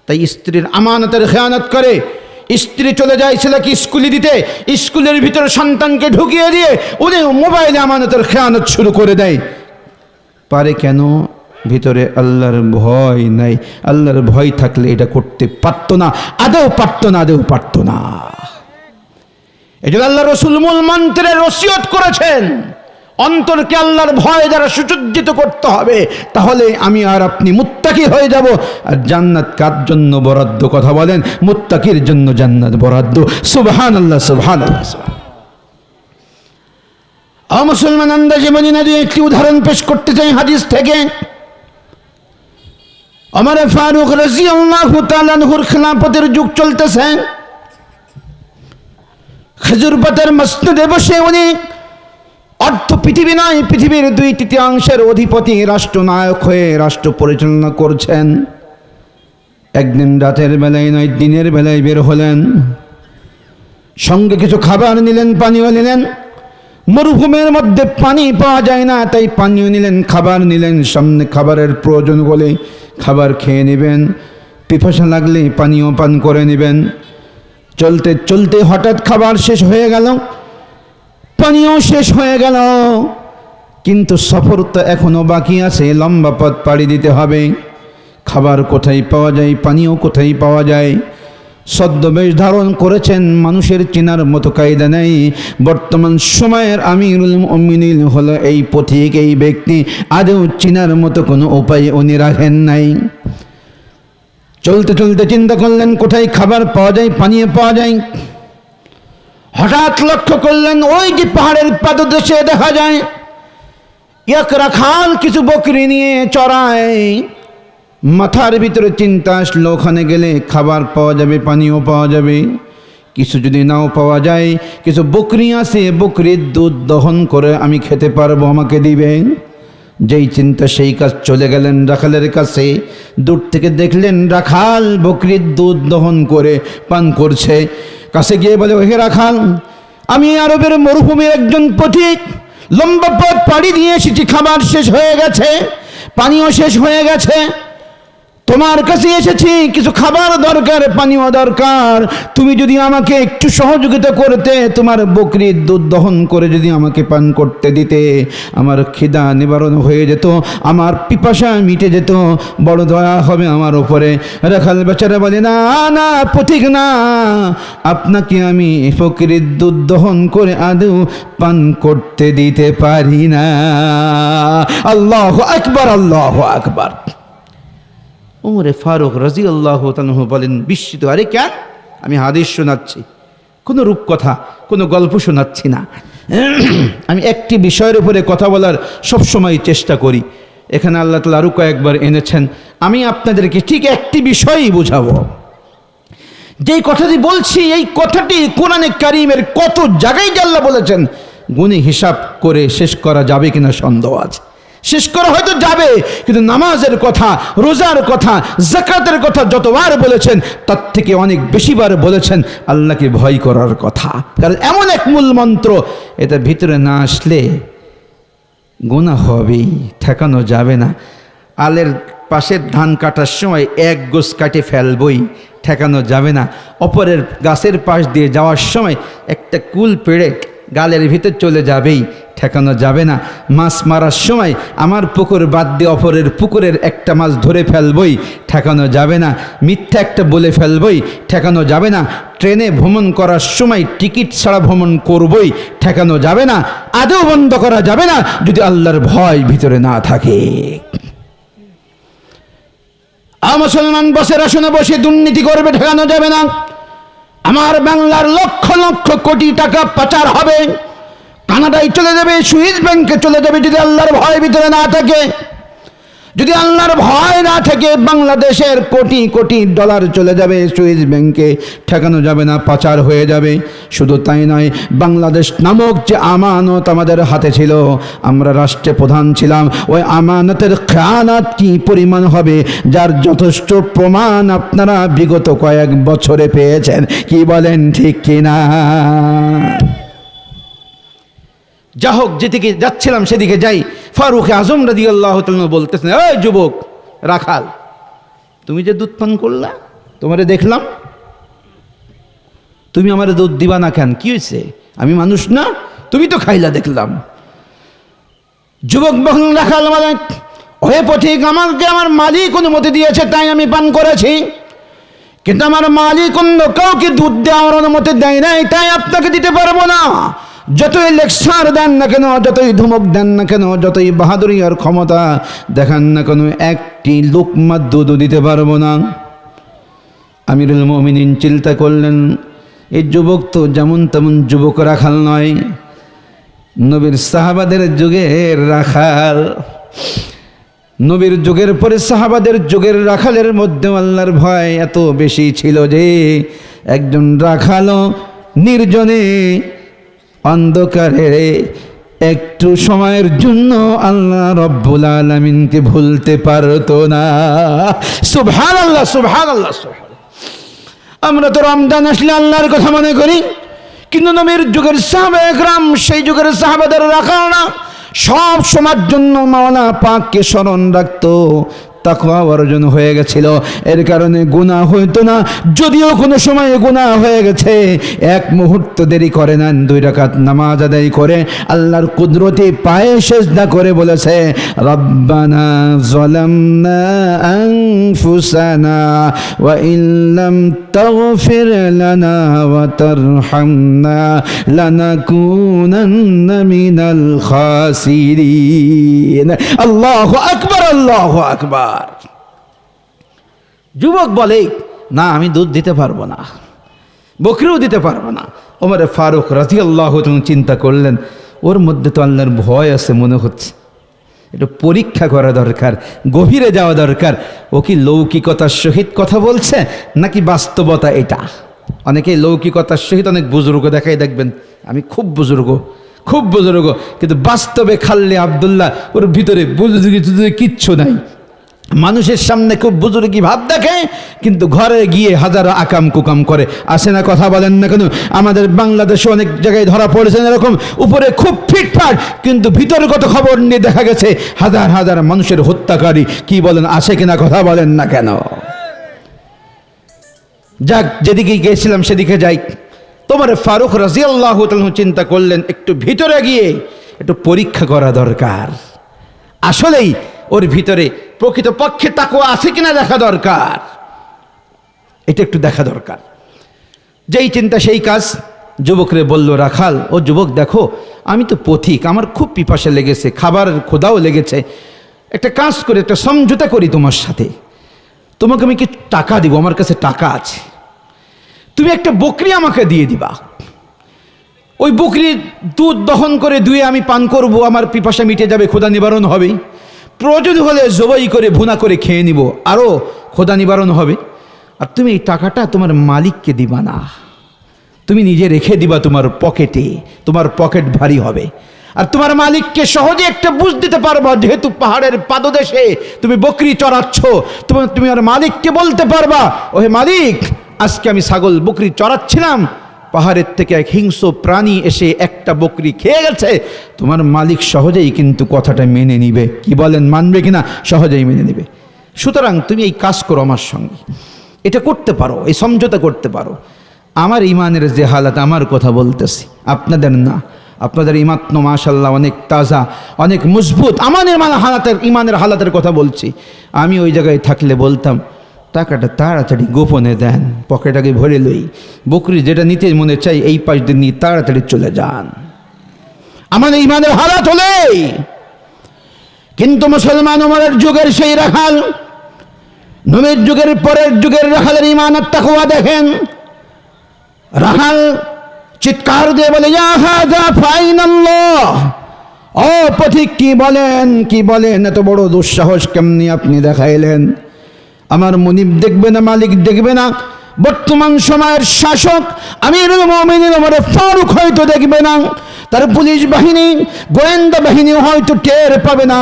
তাই স্ত্রীর আমানতের খেয়ানত করে। স্ত্রী চলে যায় ছেলেকে স্কুলে দিতে, স্কুলের ভিতরে সন্তানকে ঢুকিয়ে দিয়ে উনি মোবাইলে আমানতের খেয়ানত শুরু করে দেয়। পারে কেন? ভিতরে আল্লাহর ভয় নাই। আল্লাহর ভয় থাকলে এটা করতে পারত না, আদৌ পারত না, আদৌ পারত না। এই জন্য আল্লাহ রাসূল মূল মন্ত্রের ওসিয়ত করেছেন, অন্তরকে আল্লাহর ভয় দ্বারা সুসজ্জিত করতে হবে, তাহলে আমি আর আপনি মুত্তাকি হয়ে যাব। আর জান্নাত কার জন্য বরাদ্দ? কথা বলেন, মুত্তাকির জন্য জান্নাত বরাদ্দ। সুবহানাল্লাহ, সুবহানাল্লাহ। মুসলমান, আন্দাজে মদিনা দিয়ে একটি উদাহরণ পেশ করতে চাই হাদিস থেকে। ওমর ফারুক রাদিয়াল্লাহু তাআলা আনহুর খেলাফতের যুগ চলতেছে। খেজুর পাতার মসনদে বসে উনি অর্ধ পৃথিবী নয়, পৃথিবীর 2/3 অধিপতি, রাষ্ট্রনায়ক হয়ে রাষ্ট্র পরিচালনা করছেন। একদিন রাতের বেলায় নয়, দিনের বেলায় বের হলেন। সঙ্গে কিছু খাবার নিলেন, পানীয় নিলেন। মরুভূমির মধ্যে পানি পাওয়া যায় না, তাই পানীয় নিলেন, খাবার নিলেন। সামনে খাবারের প্রয়োজন বলে খাবার খেয়ে নেবেন, পিপাসা লাগলে পানীয় পান করে নেবেন। চলতে চলতে হঠাৎ খাবার শেষ হয়ে গেল, পানীয় শেষ হয়ে গেল। কিন্তু সফর তো এখনো বাকি আছে, লম্বা পথ পাড়ি দিতে হবে। খাবার কোথায় পাওয়া যায়, পানীয় কোথায় পাওয়া যায়? ছদ্মবেশ ধারণ করেছেন, মানুষের চেনার মতো কায়দা নেই। বর্তমান সময়ের আমিরুল মুমিনিন হলো এই পথিক, এই ব্যক্তি। আদৌ চেনার মতো কোনো উপায় উনি রাখেন নাই। চলতে চলতে চিন্তা করলেন কোথায় খাবার পাওয়া যায়, পানীয় পাওয়া যায়। হঠাৎ লক্ষ্য করলেন ওই যে পাহাড়ের পাদদেশে দেখা যায় এক রাখাল কিছু বকরি নিয়ে চড়ায়। মাথার ভিতরে চিন্তা আসলো, ওখানে গেলে খাবার পাওয়া যাবে, পানীয় পাওয়া যাবে। কিছু যদি নাও পাওয়া যায়, কিছু বকরি আছে, বকরির দুধ দহন করে আমি খেতে পারবো, আমাকে দিবেন। যেই চিন্তা সেই কাজ, চলে গেলেন রাখালের কাছে। দূর থেকে দেখলেন রাখাল বকরির দুধ দহন করে পান করছে। কাছে গিয়ে বলে, ওহে রাখাল, আমি আরবের মরুভূমির একজন পথিক, লম্বা পথ পাড়ি দিয়ে এসেছি, খাবার শেষ হয়ে গেছে, পানীয় শেষ হয়ে গেছে, তোমার কাছে এসেছি, কিছু খাবার দরকার, পানীয় দরকার। তুমি যদি আমাকে একটু সহযোগিতা করতে, তোমার বকরির দুধ দহন করে যদি আমাকে পান করতে দিতে, আমার খিদা নিবারণ হয়ে যেত, আমার পিপাসা মিটে যেত, বড় দয়া হবে আমার উপরে। রাখাল বেচারা বলে, না না পথিক না, আপনাকে আমি বকরির দুধ দহন করে আদৌ পান করতে দিতে পারি না। আল্লাহু আকবার, আল্লাহু আকবার। ওমরে ফারুক রাদিয়াল্লাহু তাআলা বলেন বিস্মিত, আরে কেন? আমি হাদিস শোনাচ্ছি, কোনো রূপকথা, কোনো গল্প শোনাচ্ছি না। আমি একটি বিষয়ের উপরে কথা বলার সবসময় চেষ্টা করি। এখানে আল্লাহ তাআলা আরও কয়েকবার এনেছেন, আমি আপনাদেরকে ঠিক একটি বিষয়ই বুঝাবো। যেই কথাটি বলছি এই কথাটি কোরআনে কারীমের কত জায়গায় আল্লাহ বলেছেন, গুণে হিসাব করে শেষ করা যাবে কিনা সন্দেহ আছে। শেষ করা হয়তো যাবে, কিন্তু নামাজের কথা, রোজার কথা, যাকাতের কথা যতবার বলেছেন তার থেকে অনেক বেশিবার বলেছেন আল্লাহকে ভয় করার কথা। কারণ এমন এক মূল মন্ত্র, এটা ভিতরে না আসলে গুনাহ হবেই, ঠেকানো যাবে না। আলের পাশের ধান কাটার সময় এক গোছ কাটে ফেলবই, ঠেকানো যাবে না। অপরের গাছের পাশ দিয়ে যাওয়ার সময় একটা কুল পেড়ে গালের ভিতর চলে যাবেই, ঠেকানো যাবে না। মাছ মারার সময় আমার পুকুর বাদ দিয়ে অপরের পুকুরের একটা মাছ ধরে ফেলবই, ঠেকানো যাবে না। মিথ্যা একটা বলে ফেলবই, ঠেকানো যাবে না। ট্রেনে ভ্রমণ করার সময় টিকিট ছাড়া ভ্রমণ করবই, ঠেকানো যাবে না। আদৌ বন্ধ করা যাবে না যদি আল্লাহর ভয় ভিতরে না থাকে। মুসলমান বসের আসনে বসে দুর্নীতি করবে, ঠেকানো যাবে না। আমার বাংলার লক্ষ লক্ষ কোটি টাকা পাচার হবে, কানাডায় চলে যাবে, সুইস ব্যাংকে চলে যাবে যদি আল্লাহর ভয় ভিতরে না থাকে। যদি আল্লাহর ভয় না থাকে বাংলাদেশের কোটি কোটি ডলার চলে যাবে সুইস ব্যাংকে, ঠেকানো যাবে না, পাচার হয়ে যাবে। শুধু তাই নয়, বাংলাদেশ নামক যে আমানত আমাদের হাতে ছিল, আমরা রাষ্ট্রে প্রধান ছিলাম, ওই আমানতের খেয়ানত কি পরিমাণ হবে যার যথেষ্ট প্রমাণ আপনারা বিগত কয়েক বছরে পেয়েছেন। কি বলেন ঠিক কিনা? যা হোক, যেদিকে যাচ্ছিলাম সেদিকে যাই। ফারুক আজম রাদিয়াল্লাহু তাআলা বলতেছেন, এই যুবক রাখাল, তুমি যে দুধ পান করলা, তোমারে দেখলাম, তুমি আমার দুধ দিবা না কেন? কি হয়েছে? আমি মানুষ না? তুমি তো খাইলা দেখলাম। যুবক বলল, রাখাল মানে ওহে পথিক, আমাকে আমার মালিক অনুমতি দিয়েছে তাই আমি পান করেছি, কিন্তু আমার মালিক অন্য কাউকে দুধ দেওয়ার অনুমতি দেয় নাই, তাই আপনাকে দিতে পারবো না। যতই লেকচার দেন না কেন, যতই ধমক দেন না কেন, যতই বাহাদুরি আর ক্ষমতা দেখান না কেন, একটি লোকমা দুধও দিতে পারবো না। আমিরুল মুমিনিন চিন্তা করলেন, এই যুবক তো যেমন তেমন যুবক রাখাল নয়, নবীর সাহাবাদের যুগের রাখাল। নবীর যুগের পরে সাহাবাদের যুগের রাখালের মধ্যে আল্লাহর ভয় এত বেশি ছিল যে একজন রাখালও নির্জনে অন্ধকারে একটু সময়ের জন্য আল্লাহ রব্বুল আলামিনকে ভুলতে পারতো না। সুবহানাল্লাহ, সুবহানাল্লাহ, সুবহানাল্লাহ। আমরা তো রমজান আসলে আল্লাহর কথা মনে করি, কিন্তু নবীর যুগের সাহাবায়ে কেরাম সেই যুগের সাহাবাদের রাখাল না, সব সময়ের জন্য মাওলানা পাককে স্মরণ রাখতো, তাকওয়া অর্জন হয়ে গেছিল। এর কারণে গুনাহ হইতো না, যদিও কোনো সময় গুনাহ হয়ে গেছে এক মুহূর্ত দেরি করে না, 2 রাকাত নামাজ আদায় করে আল্লাহর কুদরতি পায়ে সিজদা করে বলেছে, রব্বানা যালামনা আনফুসানা ওয়া ইল্লাম তাগফির লানা ওয়া তারহামনা লানাকুনান্না মিনাল খাসিরিন। আল্লাহু আকবার, আল্লাহু আকবার। যুবক বলে, না আমি দুধ দিতে পারবো না, বকরিও দিতে পারবো না। ওমর ফারুক রাদিয়াল্লাহু তাআলা চিন্তা করলেন, ওর মধ্যে তো আল্লাহর ভয় আছে মনে হচ্ছে, একটু পরীক্ষা করা দরকার, গভীরে যাওয়া দরকার। ও কি লৌকিকতার সহিত কথা বলছে নাকি বাস্তবতা এটা? অনেকেই লৌকিকতার সহিত অনেক বুজুর্গ দেখাই, দেখবেন আমি খুব বুজুর্গ, খুব বুজুর্গ, কিন্তু বাস্তবে খাল্লে আব্দুল্লাহ, ওর ভিতরে বুজুর্গি কিচ্ছু নাই। মানুষের সামনে খুব বুজুর্গি ভাব দেখে, কিন্তু ঘরে গিয়ে হাজার আকাম কুকাম করে। আসে না? কথা বলেন না কেন? আমাদের বাংলাদেশে অনেক জায়গায় ধরা পড়েছেন এরকম, উপরে খুব ফিটফাট, কিন্তু ভিতরগত খবর নিয়ে দেখা গেছে হাজার হাজার মানুষের হত্যাকারী। কি বলেন, আসে কিনা? কথা বলেন না কেন? যাক, যেদিকে গিয়েছিলাম সেদিকে যাই। তোমার ফারুক রাদিয়াল্লাহু তাআলা চিন্তা করলেন, একটু ভিতরে গিয়ে একটু পরীক্ষা করা দরকার, আসলেই ওর ভিতরে প্রকৃতপক্ষে তাকওয়া আছে কিনা দেখা দরকার, এটা একটু দেখা দরকার। যেই চিন্তা সেই কাজ। যুবকরে বলল রাখাল, ও যুবক দেখো, আমি তো পথিক, আমার খুব পিপাসা লেগেছে, খাবারের ক্ষুধাও লেগেছে, একটা কাজ করে একটা সমঝোতা করি তোমার সাথে। তোমাকে আমি কি টাকা দিব, আমার কাছে টাকা আছে, তুমি একটা বকরি আমাকে দিয়ে দিবা, ওই বকরির দুধ দহন করে দুয়ে আমি পান করব, আমার পিপাসা মিটে যাবে, ক্ষুধা নিবারণ হবে, প্রয়োজন হলে জবাই করে ভুনা করে খেয়ে নিব, আরও ক্ষুধা নিবারণ হবে। আর তুমি এই টাকাটা তোমার মালিককে দিবা না, তুমি নিজে রেখে দিবা তোমার পকেটে, তোমার পকেট ভারী হবে। আর তোমার মালিককে সহজে একটা বুঝ দিতে পারবা, যেহেতু পাহাড়ের পাদদেশে তুমি বকরি চড়াচ্ছ, তুমি আর মালিককে বলতে পারবা, ওহে মালিক, আজকে আমি ছাগল বকরি চড়াচ্ছিলাম, পাহাড়ের থেকে এক হিংস্র প্রাণী এসে একটা বকরি খেয়ে গেছে। তোমার মালিক সহজেই কিন্তু কথাটা মেনে নিবে। কি বলেন, মানবে কিনা? সহজেই মেনে নিবে। সুতরাং তুমি এই কাজ করো আমার সঙ্গে, এটা করতে পারো, এই সমঝোতা করতে পারো। আমার ইমানের যে হালাত, আমার কথা বলতেছি, আপনাদের না। আপনাদের ইমান তো মাশাআল্লাহ অনেক তাজা, অনেক মজবুত। আমাদের ইমানের হালাতের কথা বলছি। আমি ওই জায়গায় থাকলে বলতাম, টাকাটা তাড়াতাড়ি গোপনে দেন, পকেটাকে ভরে লই, বকরি যেটা নিতে মনে চাই এই পাশ দিয়ে নিয়ে তাড়াতাড়ি চলে যান। আমাদের ইমানের হালাত হলে। কিন্তু মুসলমান ওমরের যুগের সেই রাখাল, নবীর যুগের পরের যুগের রাখালের ইমান আর তাকওয়া দেখেন। রাখাল চিৎকার দিয়ে বলে, ইয়া হাযা ফাইনাল্লাহ, ও পথিক কি বলেন, কি বলেন, এত বড় দুঃসাহস কেমনি আপনি দেখাইলেন? আমার মুনিব দেখবে না, মালিক দেখবে না, বর্তমান সময়ের শাসক আমিরুল মুমিনিন ওমর ফারুক হয়তো দেখবে না, তার পুলিশ বাহিনী, গোয়েন্দা বাহিনী হয়তো টের পাবে না,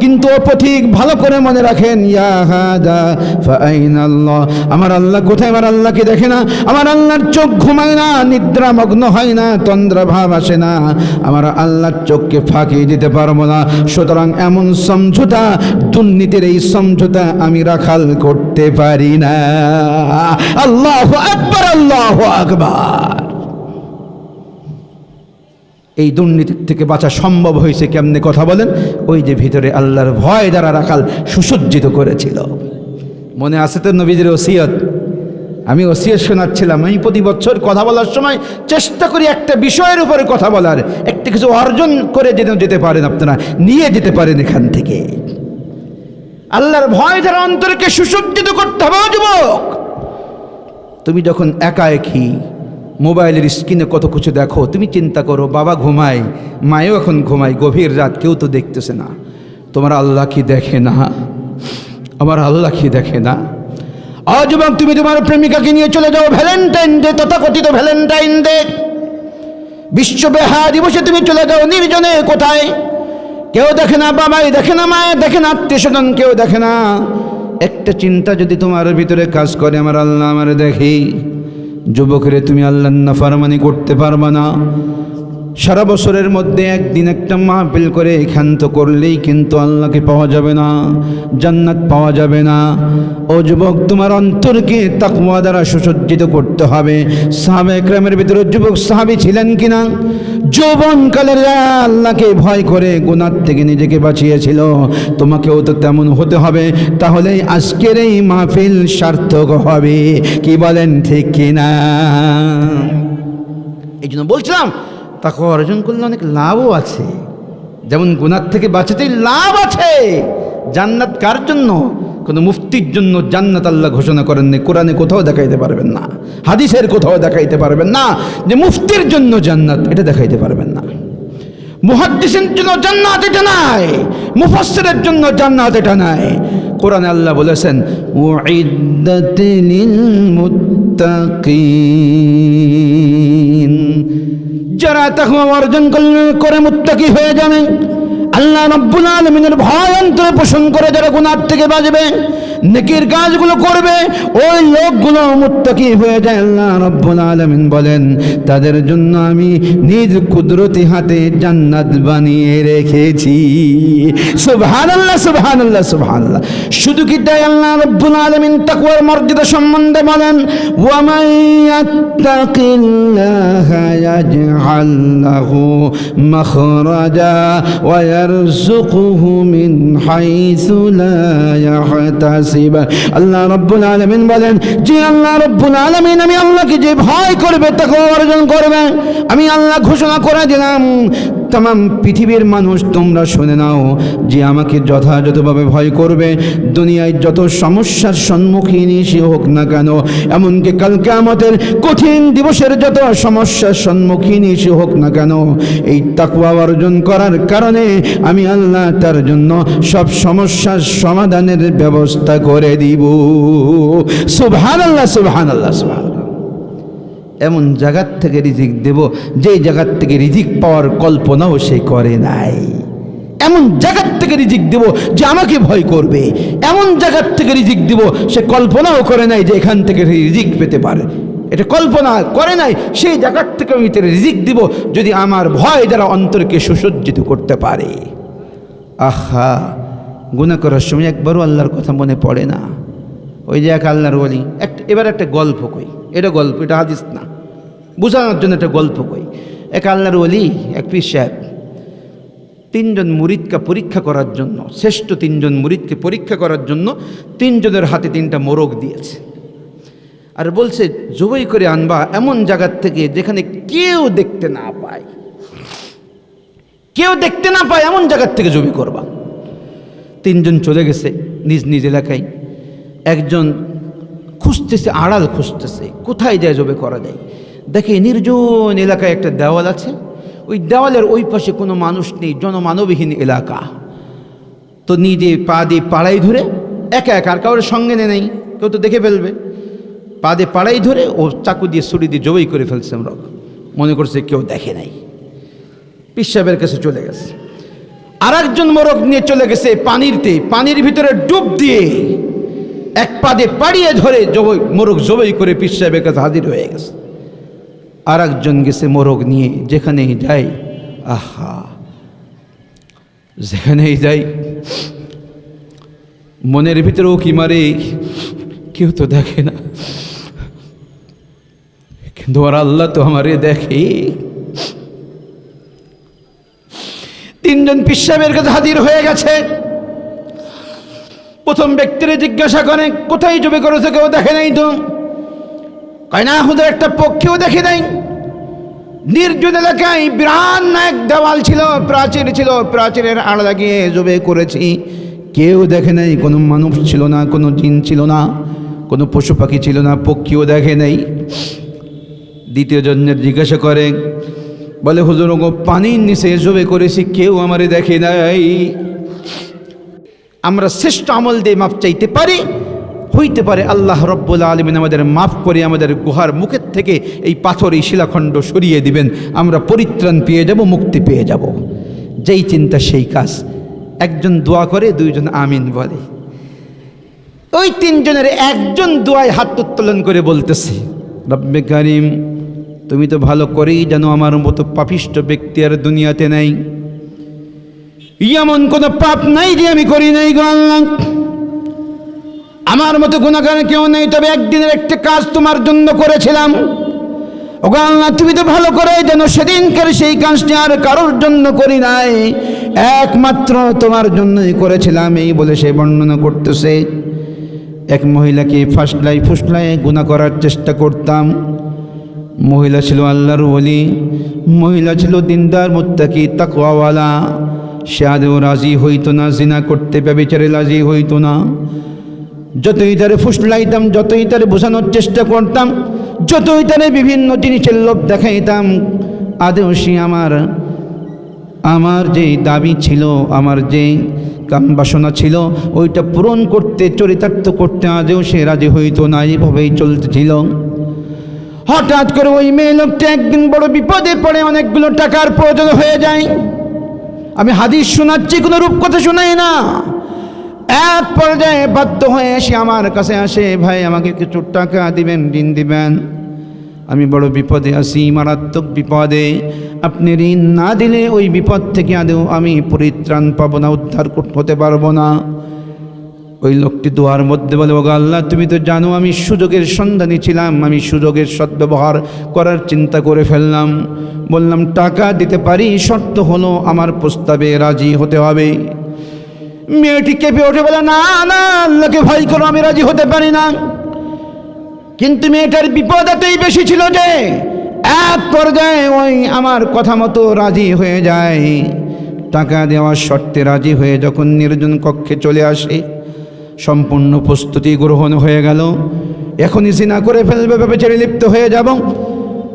কিন্তু পথিক ভালো করে মনে রাখেন, ইয়া হাযা ফাইনাল্লাহ, আমার আল্লাহ কোথায়? আমার আল্লাহকে দেখে না, আমার আল্লাহর চোখ ঘুমায় না, নিদ্রামগ্ন হয় না, তন্দ্রা ভাব আসে না, আমার আল্লাহর চোখকে ফাঁকি দিতে পারবো না। সুতরাং এমন সমঝোতা, দুর্নীতির এই সমঝোতা আমি রাখাল করতে পারি না। আল্লাহু আকবার, আল্লাহু আকবার। এই দুর্নীতির থেকে বাঁচা সম্ভব হয়েছে কেমনে? কথা বলেন। ওই যে ভিতরে আল্লাহর ভয় দ্বারা রাখাল সুসজ্জিত করেছিল। মনে আছে তো নবীজির ওসিয়ত? আমি ওসিয়ত শোনাচ্ছিলাম। আমি প্রতি বছর কথা বলার সময় চেষ্টা করি একটা বিষয়ের উপরে কথা বলার, একটা কিছু অর্জন করে যেতে পারেন, আপনারা নিয়ে যেতে পারেন এখান থেকে। আল্লাহর ভয় দ্বারা অন্তরকে সুসজ্জিত করতে হবে। যুবক, তুমি যখন একাকী মোবাইলের স্ক্রিনে কত কিছু দেখো, তুমি চিন্তা করো, বাবা ঘুমায়, মায়েও এখন ঘুমায়, গভীর রাত, কেউ তো দেখতেছে না, তোমার আল্লাহ কি দেখে না? আমার আল্লাহ কি দেখে না? যুবক, তুমি তোমার প্রেমিকাকে নিয়ে চলে যাও ভ্যালেন্টাইন ডে, তথাকথিত ভ্যালেন্টাইন ডে, বিশ্ব বেহা দিবসে তুমি চলে যাও নির্জনে। কোথায়? কেউ দেখে না, বাবাই দেখে না, মায়ে দেখে না, আত্মীয় স্বজন কেউ দেখে না। একটা চিন্তা যদি তোমার ভিতরে কাজ করে, আমার আল্লাহ আমার দেখি। যুবকরে, তুমি আল্লাহর নাফরমানি করতে পারবা না। সারা বছরের মধ্যে একদিন একটা মাহফিল করে একান্ত করলেই কিন্তু আল্লাহকে পাওয়া যাবে না, জান্নাত পাওয়া যাবে না। ও যুবক, তোমার অন্তরকে তাকওয়া দ্বারা সুসজ্জিত করতে হবে। সাহাবা একরামের ভিতরে যুবক সাহাবী ছিলেন কিনা? যৌবনকালের আল্লাহকে ভয় করে গুনাহ থেকে নিজেকে বাঁচিয়েছিল। তোমাকেও তো তেমন হতে হবে, তাহলেই আজকের এই মাহফিল সার্থক হবে। কি বলেন, ঠিক কিনা? এই জন্য বলছিলাম, তাকওয়া অর্জন করলে অনেক লাভও আছে। যেমন গুনাহ থেকে বাঁচাতেই লাভ আছে। জান্নাত কার জন্য? কোনো মুফতির জন্য জান্নাত আল্লাহ ঘোষণা করেননি। কোরআনে কোথাও দেখাইতে পারবেন না, হাদিসের কোথাও দেখাইতে পারবেন না যে মুফতির জন্য জান্নাত, এটা দেখাইতে পারবেন না। মুহাদ্দিসের জন্য জান্নাত এটা নাই, মুফাসসিরের জন্য জান্নাত এটা নাই। কোরআনে আল্লাহ বলেছেন, উইদ্দাত লিল মুত্তাকিন, যারা তাকওয়া অর্জন করে মুত্তাকি হয়ে যাবে, আল্লাহ রাব্বুল আলামিনের ভয় অন্তরে পোষণ করে যারা গুনাহ থেকে বাঁচবে, নেকির কাজগুলো করবে, ওই লোকগুলো মুত্তাকি হয়ে যায়। আল্লাহ রাব্বুল আলামিন বলেন, তাদের জন্য আমি নিজ কুদরতি হাতে জান্নাত বানিয়ে রেখেছি। সুবহানাল্লাহ, সুবহানাল্লাহ, সুবহানাল্লাহ। শুধু কি তাই? আল্লাহ রাব্বুল আলামিন তাকওয়ার মর্যাদা সম্বন্ধে বলেন, ওয়া মান ইয়াত্তাকিল্লাহা ইয়াজআল লাহু মাখরাজা ওয়া ইয়ারযুকুহু মিন হাইসু লা ইয়াহতাসিব। আল্লাহ রাব্বুল আলামিন বলেন, যে আল্লাহ রাব্বুল আলামিন, আমি আল্লাহকে যে ভয় করবে, তাকওয়া অর্জন করবে, আমি আল্লাহ ঘোষণা করে দিলাম तमाम পৃথিবীর মানুষ তোমরা শুনে নাও যে আমাকে যথাযথভাবে ভয় করবে দুনিয়ায় যত সমস্যার সম্মুখীন সে হোক না কেন, এমনকি কাল কিয়ামতের কঠিন দিবসের যত সমস্যার সম্মুখীন সে হোক না কেন, এই তাকওয়া অর্জন করার কারণে আমি আল্লাহ তার জন্য সব সমস্যার সমাধানের ব্যবস্থা করে দিব। সুবহানাল্লাহ, সুবহানাল্লাহ, সুবহানাল্লাহ। এমন জায়গার থেকে রিজিক দেব যেই জায়গার থেকে রিজিক পাওয়ার কল্পনাও সে করে নাই। এমন জায়গার থেকে রিজিক দেব যে আমাকে ভয় করবে, এমন জায়গার থেকে রিজিক দেব সে কল্পনাও করে নাই যে এখান থেকে রিজিক পেতে পারে, এটা কল্পনা করে নাই। সেই জায়গার থেকে আমি তার রিজিক দিব যদি আমার ভয় দ্বারা অন্তরকে সুসজ্জিত করতে পারে। আহা, গুনাহ করার সময় একবারও আল্লাহর কথা মনে পড়ে না। ওই যে এক আল্লাহর ওলি, এবার একটা গল্প কই, এটা গল্প, এটা হাদিস না, বোঝানোর জন্য একটা গল্প কই। এক আল্লাহর ওলি, এক পীর সাহেব তিনজন মুরিদকে পরীক্ষা করার জন্য, শ্রেষ্ঠ তিনজন মুরিদকে পরীক্ষা করার জন্য তিনজনের হাতে তিনটা মোরগ দিয়েছে, আর বলছে জবাই করে আনবা এমন জায়গার থেকে যেখানে কেউ দেখতে না পায়, কেউ দেখতে না পায় এমন জায়গার থেকে জবাই করবা। তিনজন চলে গেছে নিজ নিজ এলাকায়। একজন খুঁজতেছে, আড়াল খুঁজতেছে কোথায় যায় জবে করা যায়। দেখে নির্জন এলাকায় একটা দেওয়াল আছে, ওই দেওয়ালের ওই পাশে কোনো মানুষ নেই, জনমানবহীন এলাকা। তো নিজে পা দিয়ে পাড়াই ধরে একা একা, আর কারোর সঙ্গে নেই, কেউ তো দেখে ফেলবে, পা দিয়ে পাড়াই ধরে ও চাকু দিয়ে ছুরি দিয়ে জবাই করে ফেলছে। আমরা মনে করছে কেউ দেখে নাই, পীর সাহেবের কাছে চলে গেছে। আর একজন মোরগ নিয়ে চলে গেছে পানির ভিতরে ডুব দিয়ে এক পাদে পাড়িয়ে ধরে মোরগ জবাই করে পীর সাহেবের কাছে হাজির হয়ে গেছে। আর একজন গেছে মোরগ নিয়ে, যেখানেই যাই, আহা, যেখানেই যাই মনের ভিতরেও কি মারে, কেউ তো দেখে না, কিন্তু আর আল্লাহ তো আমারে দেখে। তিনজন পীর সাহেবের কাছে হাজির হয়ে গেছে। প্রথম ব্যক্তিরে জিজ্ঞাসা করে কোথায় জবে করেছে, কেউ দেখে নাই তো? কয় না হুজুর, একটা পক্ষীও দেখে নাই। নির্জন এলাকায় বিরাট এক দেওয়াল ছিল, প্রাচীর ছিল, প্রাচীরের আড় লাগিয়ে জবে করেছি, কেউ দেখে নাই। কোনো মানুষ ছিল না, কোনো জিন ছিল না, কোনো পশু পাখি ছিল না, পক্ষীও দেখে নাই। দ্বিতীয় জনের জিজ্ঞাসা করে, বলে হুজুর গো পানির নিচে জবে করেছি, কেউ আমারে দেখে নাই। আমরা শ্রেষ্ঠ আমল দিয়ে মাপ চাইতে পারি, হইতে পারে আল্লাহ রব্বুল আলামিন আমাদের মাফ করে আমাদের গুহার মুখের থেকে এই পাথর, এই শিলাখণ্ড সরিয়ে দিবেন, আমরা পরিত্রাণ পেয়ে যাব, মুক্তি পেয়ে যাব। যেই চিন্তা সেই কাজ। একজন দোয়া করে, দুইজন আমিন বলে। ওই তিনজনের একজন দোয়ায় হাত উত্তোলন করে বলতেছে, রব্বে কারিম, তুমি তো ভালো করেই জানো আমার মতো পাপিষ্ঠ ব্যক্তি আর দুনিয়াতে নাই, এমন কোনো পাপ নাই যে আমি করি নাই গো আল্লাহ, আমার মতো গুনাহগার কেউ নেই। তবে একদিনের একটা কাজ তোমার জন্য করেছিলাম, ওগো আল্লাহ তুমি তো ভালো করেই জানো সেদিনকার সেই কাজটি আর কারোর জন্য করি নাই, একমাত্র তোমার জন্যই করেছিলাম। এই বলে সে বর্ণনা করতেছে, এক মহিলাকে ফুসলাই গুনাহ করার চেষ্টা করতাম। মহিলা ছিল আল্লাহর ওলি, মহিলা ছিল দিনদার মুত্তাকি তাকওয়াওয়ালা। সে আদেও রাজি হইতো না জিনা করতে, ব্যভিচারে রাজি হইতো না। যতই তারে ফুসলাইতাম, যতই তারে বোঝানোর চেষ্টা করতাম, যতই তারে বিভিন্ন জিনিসের লোভ দেখাইতাম, আদেও সে আমার যে দাবি ছিল, আমার যে কাম বাসনা ছিল, ওইটা পূরণ করতে, চরিতার্থ করতে আদেও সে রাজি হইতো না। এইভাবেই চলতেছিল। হঠাৎ করে ওই মেয়ে লোকটা একদিন বড় বিপদে পড়ে, অনেকগুলো টাকার প্রয়োজন হয়ে যায়। আমি হাদিস শোনাচ্ছি, কোনো রূপকথা শোনাই না। এক পর্যায়ে বাধ্য হয়ে এসে আমার কাছে আসে, ভাই আমাকে কিছু টাকা দিবেন, ঋণ দিবেন, আমি বড় বিপদে আছি, মারাত্মক বিপদে। আপনি ঋণ না দিলে ওই বিপদ থেকে আদৌ আমি পরিত্রাণ পাবো না, উদ্ধার হতে পারবো না। ওই লোকটি দোয়ার মধ্যে বলে, ওগো আল্লাহ তুমি তো জানো আমি সুযোগের সন্ধানী ছিলাম, আমি সুযোগের সদ্ব্যবহার করার চিন্তা করে ফেললাম। বললাম টাকা দিতে পারি, শর্ত হলো আমার প্রস্তাবে রাজি হতে হবে। মেয়েটি কেঁপে ওঠে, বলে না না, আল্লাহকে ভয় করো, আমি রাজি হতে পারি না। কিন্তু মেয়েটার বিপদ এতই বেশি ছিল যে এক পর্যায়ে ওই আমার কথা মতো রাজি হয়ে যায়, টাকা দেওয়ার শর্তে রাজি হয়ে যখন নির্জন কক্ষে চলে আসে, সম্পূর্ণ প্রস্তুতি গ্রহণ হয়ে গেল, এখনই জিনা করে ফেলবে ভেবে ছেড়ে লিপ্ত হয়ে যাব।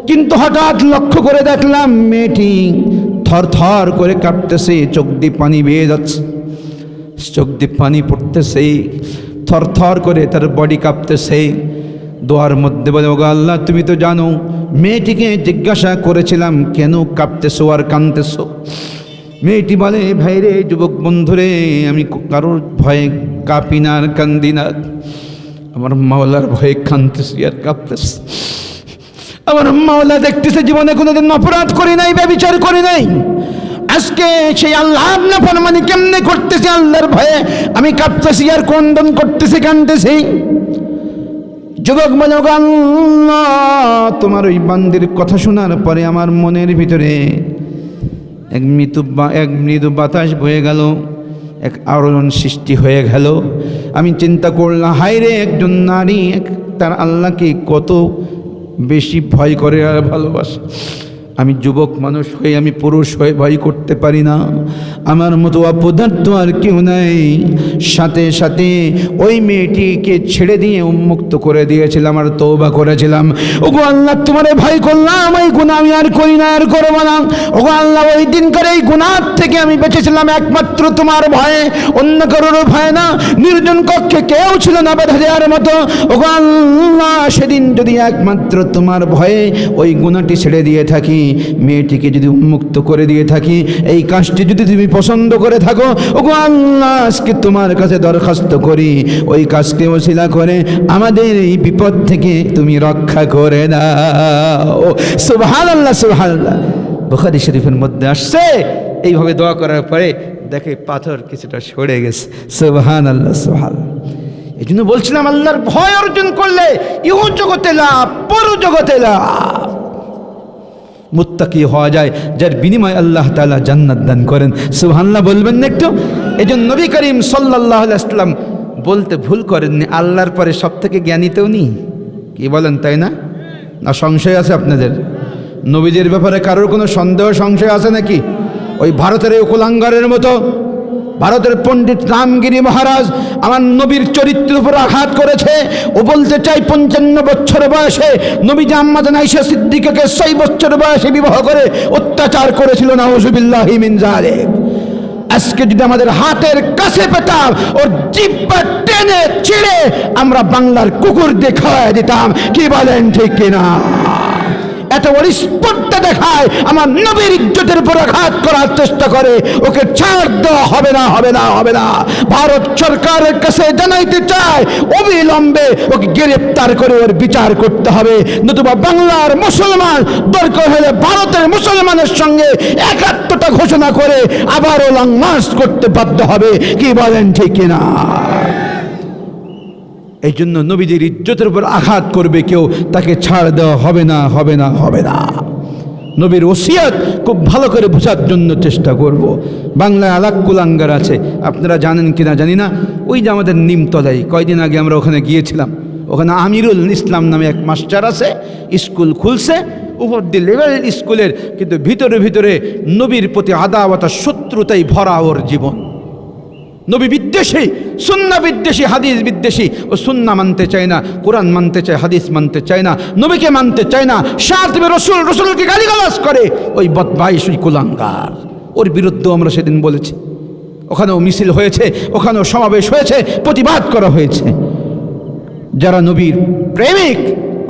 কিন্তু হঠাৎ লক্ষ্য করে দেখলাম মেয়েটি থর থর করে কাঁপতেছে, চোখ দিয়ে পানি বেয়ে যাচ্ছে, চোখ দিয়ে পানি পড়তেছে, থর থর করে তার বডি কাঁপতেছে। দোয়ার মধ্যে বলে, ওগো আল্লাহ তুমি তো জানো। মেয়েটিকে জিজ্ঞাসা করেছিলাম কেন কাঁপতেছো আর কাঁদতেছো? মেয়েটি বলে, ভাইরে যুবক বন্ধুরে, আমি কারোর ভয়ে কাঁপি না আর কান্দি না, আমার মাওলার ভয়ে কাঁদতেছি আর কাঁপতেছি। আমার মাওলা দেখতেছে জীবনে কোনোদিন অপরাধ করি নাই, ব্যভিচার করি নাই, আজকে সেই আল্লাহ নাফরমানি কেমনে করতেছি, আল্লাহর ভয়ে আমি কাঁপতেছি আর ক্রন্দন করতেছি, কাঁদতেছি। যুবক বলে, আল্লাহ তোমার ওই বান্দির কথা শোনার পরে আমার মনের ভিতরে এক মৃদু বাতাস বয়ে গেল, এক আলোড়ন সৃষ্টি হয়ে গেল। আমি চিন্তা করলাম, হায়রে একজন নারী তার আল্লাহকে কত বেশি ভয় করে আর ভালোবাসে। আমি যুবক মানুষ হয়ে, আমি পুরুষ হয়ে ভয় করতে পারি না, আমার মতো অপদার্থ আর কেউ নাই। সাথে সাথে ওই মেয়েটিকে ছেড়ে দিয়ে উন্মুক্ত করে দিয়েছিলাম আর তওবা করেছিলাম। ওগো আল্লাহ তোমারে ভয় করলাম, এই গুনাহ আমি আর করি না, আর করবো না। ওগো আল্লাহ ওই দিনকার এই গুনাহ থেকে আমি বেঁচেছিলাম একমাত্র তোমার ভয়ে, অন্য কারোর ভয় না। নির্জন কক্ষে কেউ ছিল না বেঁধে দেওয়ার মতো। ওগো আল্লাহ সেদিন যদি একমাত্র তোমার ভয়ে ওই গুনাহটি ছেড়ে দিয়ে থাকি, মেয়েটিকে যদি উন্মুক্ত করে দিয়ে থাকি, এই কাজটি যদি তুমি পছন্দ করে থাকো, ওগো আল্লাহ আজকে তোমার কাছে দরখাস্ত করি, ওই কাজকে ওসিলা করে আমাদের এই বিপদ থেকে তুমি রক্ষা করে দাও। সুবহানাল্লাহ, সুবহানাল্লাহ। বুখারী শরীফের মধ্যে আসছে, এইভাবে দোয়া করার পরে দেখে পাথর কিছুটা সরে গেছে। সুবহানাল্লাহ, সুবহানাল্লাহ। এই জন্য বলছিলাম, আল্লাহর ভয় অর্জন করলে ইহ জগতে লাভ, পর জগতে লাভ। মুত্তাকি হওয়া যায়, যার বিনিময়ে আল্লাহ তাআলা জান্নাত দান করেন। সুবহানাল্লাহ বলবেন না একটু? এই জন্য নবী করিম সাল্লাল্লাহু আলাইহি ওয়াসাল্লাম বলতে ভুল করেননি, আল্লাহর পরে সব থেকে জ্ঞানী তো উনি। কি বলেন, তাই না? না সংশয় আছে আপনাদের? নবীদের ব্যাপারে কারোর কোনো সন্দেহ সংশয় আছে নাকি? ওই ভারতের এই কুলাঙ্গারের মতো ভারতের পণ্ডিত রামগিরি মহারাজ আমার নবীর চরিত্রের উপর আঘাত করেছে। ও বলতে চাই 55 বছর বয়সে নবীজি আম্মা জান আয়েশা সিদ্দিকাকে 6 বছর বয়সে বিবাহ করে অত্যাচার করেছিল। নাউযুবিল্লাহি মিন যালিক। আজকে যদি আমাদের হাতের কাছে পেতাম, ওর জিহ্বা টেনে ছিঁড়ে আমরা বাংলার কুকুর দিয়ে খাওয়াই দিতাম। কি বলেন, ঠিক কিনা? এত বড় স্পর্ধা দেখায়, আমার নবীর ইজ্জতের উপর আঘাত করার চেষ্টা করে, ওকে ছাড় দেওয়া হবে না, হবে না, হবে না। ভারত সরকারের কাছে জানাইতে চায়, অবিলম্বে ওকে গ্রেফতার করে ওর বিচার করতে হবে, নতুবা বাংলার মুসলমান দরকার হলে ভারতের মুসলমানের সঙ্গে একাত্মতা ঘোষণা করে আবারও লং মার্চ করতে বাধ্য হবে। কি বলেন, ঠিক কিনা? এই জন্য নবীদের ইজ্জতের উপর আঘাত করবে কেউ, তাকে ছাড় দেওয়া হবে না, হবে না, হবে না। নবীর ওসিয়ত খুব ভালো করে বোঝার জন্য চেষ্টা করব। বাংলায় আলাক কুলাঙ্গার আছে, আপনারা জানেন কিনা জানি না। ওই যে আমাদের নিমতলায় কয়দিন আগে আমরা ওখানে গিয়েছিলাম, ওখানে আমিরুল ইসলাম নামে এক মাস্টার আছে, স্কুল খুলছে, উপর দি লেভেল স্কুলের, কিন্তু ভিতরে ভিতরে নবীর প্রতি আদাওয়াত শত্রুতাই ভরা ওর জীবন। নবী বিদ্বেষী, সুন্নাহ বিদ্বেষী, হাদিস বিদ্বেষী। ও সুন্নাহ মানতে চায় না, কোরআন মানতে চায়, হাদিস মানতে চায় না, নবীকে মানতে চায় না, সাথে রসুলকে গালিগালাজ করে। ওই বদমাইশ, ওই কুলাঙ্গার, ওর বিরুদ্ধেও আমরা সেদিন বলেছি। ওখানেও মিছিল হয়েছে, ওখানেও সমাবেশ হয়েছে, প্রতিবাদ করা হয়েছে। যারা নবীর প্রেমিক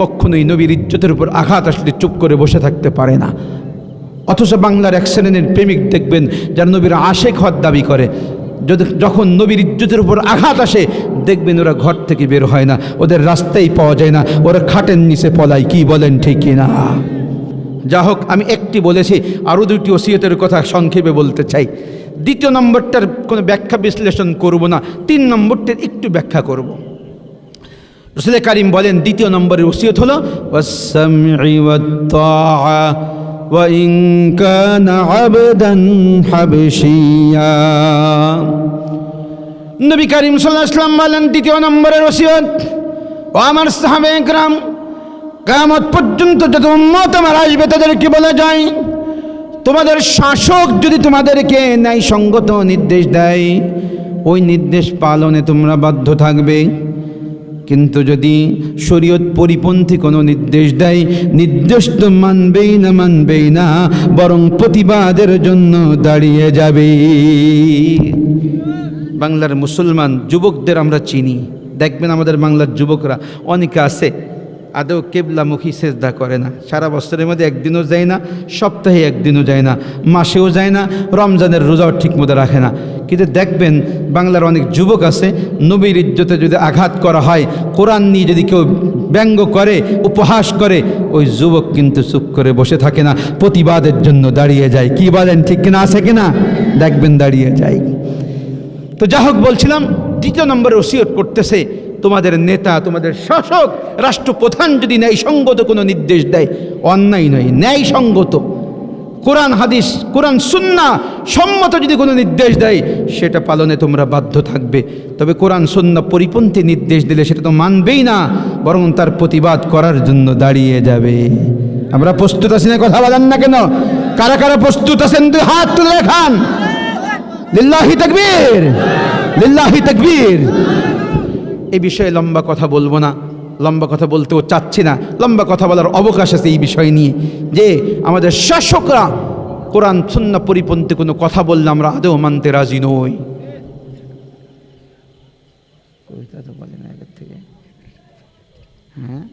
কখনোই নবীর ইজ্জতের উপর আঘাত আসলে চুপ করে বসে থাকতে পারে না। অথচ বাংলার এক শ্রেণীর প্রেমিক দেখবেন যারা নবীর আশেক হওয়ার দাবি করে, যখন নবীর ইজ্জতের উপর আঘাত আসে দেখবেন ওরা ঘর থেকে বের হয় না, ওদের রাস্তাই পাওয়া যায় না, ওরা খাটের নিচে পলায়। কি বলেন, ঠিক কিনা? যা হোক, আমি একটি বলেছি, আরও দুটি ওসিয়তের কথা সংক্ষেপে বলতে চাই। দ্বিতীয় নম্বরটার কোনো ব্যাখ্যা বিশ্লেষণ করব না, 3 নম্বরটার একটু ব্যাখ্যা করব। রাসূল কারীম বলেন, দ্বিতীয় নম্বরের ওসিয়ত হলো ওয়াস-সামঈ ওয়াত-তাআ ওয়া ইন কানা আবদান হাবশিয়া। নবী করিম সাল্লাল্লাহু আলাইহি ওয়াসাল্লাম বলেন, দ্বিতীয় নম্বরের ওসিয়ত, ও আমার সাহাবায়ে কেরাম, কিয়ামত পর্যন্ত যত উম্মত আমার আসবে তাদেরকে বলা যায়, তোমাদের শাসক যদি তোমাদেরকে ন্যায়সঙ্গত নির্দেশ দেয় ওই নির্দেশ পালনে তোমরা বাধ্য থাকবে, কিন্তু যদি শরীয়ত পরিপন্থী কোনো নির্দেশ দেয় নির্দেশ তো মানবেই না বরং প্রতিবাদের জন্য দাঁড়িয়ে যাবে। বাংলার মুসলমান যুবকদের আমরা চিনি, দেখবেন আমাদের বাংলার যুবকরা অনেকে আছে আদৌ কেবলামুখী সেজদা করে না, সারা বছরের মধ্যে একদিনও যায় না, সপ্তাহে একদিনও যায় না, মাসেও যায় না, রমজানের রোজাও ঠিকমতো রাখে না। কিন্তু দেখবেন বাংলার অনেক যুবক আছে, নবীর ইজ্জতে যদি আঘাত করা হয়, কোরআন নিয়ে যদি কেউ ব্যঙ্গ করে, উপহাস করে, ওই যুবক কিন্তু চুপ করে বসে থাকে না, প্রতিবাদের জন্য দাঁড়িয়ে যায়। কি বলেন, ঠিক কিনা, আছে কিনা? দেখবেন দাঁড়িয়ে যায়। তো যা হোক, বলছিলাম দ্বিতীয় নম্বরে ওসিয়ত করতেছে, তোমাদের নেতা, তোমাদের শাসক, রাষ্ট্রপ্রধান যদি ন্যায়সঙ্গত কোনো নির্দেশ দেয়, অন্যায় নয়, ন্যায়সঙ্গত কোরআন হাদিস, কোরআন সুন্নাহ সম্মত যদি কোনো নির্দেশ দেয় সেটা পালনে তোমরা বাধ্য থাকবে। তবে কোরআন সুন্নাহ পরিপন্থী নির্দেশ দিলে সেটা তো মানবেই না, বরং তার প্রতিবাদ করার জন্য দাঁড়িয়ে যাবে। আমরা প্রস্তুত আছি না? কথা বলেন না কেন? কারা কারা প্রস্তুত আছেন? দুই হাত তুলে দেখান। লিল্লাহি তাকবীর, লিল্লাহি তাকবীর। এই বিষয়ে লম্বা কথা বলবো না, লম্বা কথা বলতেও চাচ্ছি না, লম্বা কথা বলার অবকাশ আছে এই বিষয় নিয়ে, যে আমাদের শাসকরা কোরআন সুন্নাহ পরিপন্থী কোনো কথা বললে আমরা আদৌ মানতে রাজি নই। কবিতা তো বলে না এর থেকে, হ্যাঁ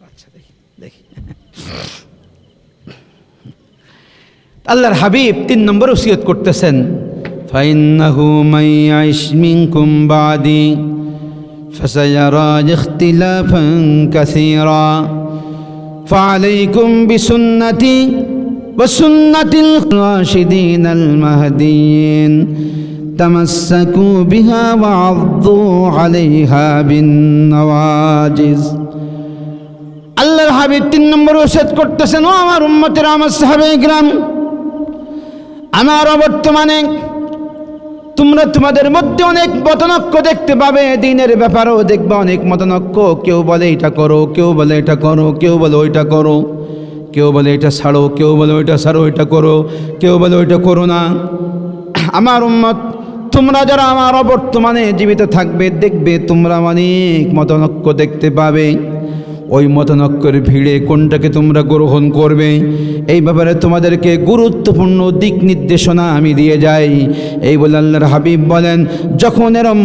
আচ্ছা, দেখি দেখি। আল্লাহর হাবিব 3 নম্বর ওসিয়ত করতেছেন, ফাইন্নাহু মাইয়াইশ মিনকুম বাদি ফাসায়ারা ইখতিলাফান কাসীরা ফাআলাইকুম বিসুন্নতি ওয়া সুন্নাতিল রাশিদিনাল মাহদিয়িন তামাসসাকু বিহা ওয়া আযু আলাইহা বিন নওয়াজিজ। আল্লাহর হাবিব 3 নম্বর ওসিয়ত করতেছেন, ও আমার উম্মতেরা, আমার সাহাবায়ে কিরাম, আমার বর্তমানে তোমরা তোমাদের মধ্যে অনেক মতানৈক্য দেখতে পাবে, দ্বীনের ব্যাপারেও দেখবে অনেক মতানৈক্য। কেউ বলে এটা করো, কেউ বলে এটা করো, কেউ বলে ওইটা করো, কেউ বলে এটা ছাড়ো, কেউ বলে ওইটা ছাড়ো, এটা করো, কেউ বলে ওইটা করো না। আমার উম্মত, তোমরা যারা আমার বর্তমানে জীবিত থাকবে, দেখবে তোমরা অনেক মতানৈক্য দেখতে পাবে। ওই মতানৈক্যের ভিড়ে কোনটাকে তোমরা গ্রহণ করবে এই ব্যাপারে তোমাদেরকে গুরুত্বপূর্ণ দিক নির্দেশনা আমি দিয়ে যাই। এই বলে আল্লাহর হাবিব বলেন, যখন এরম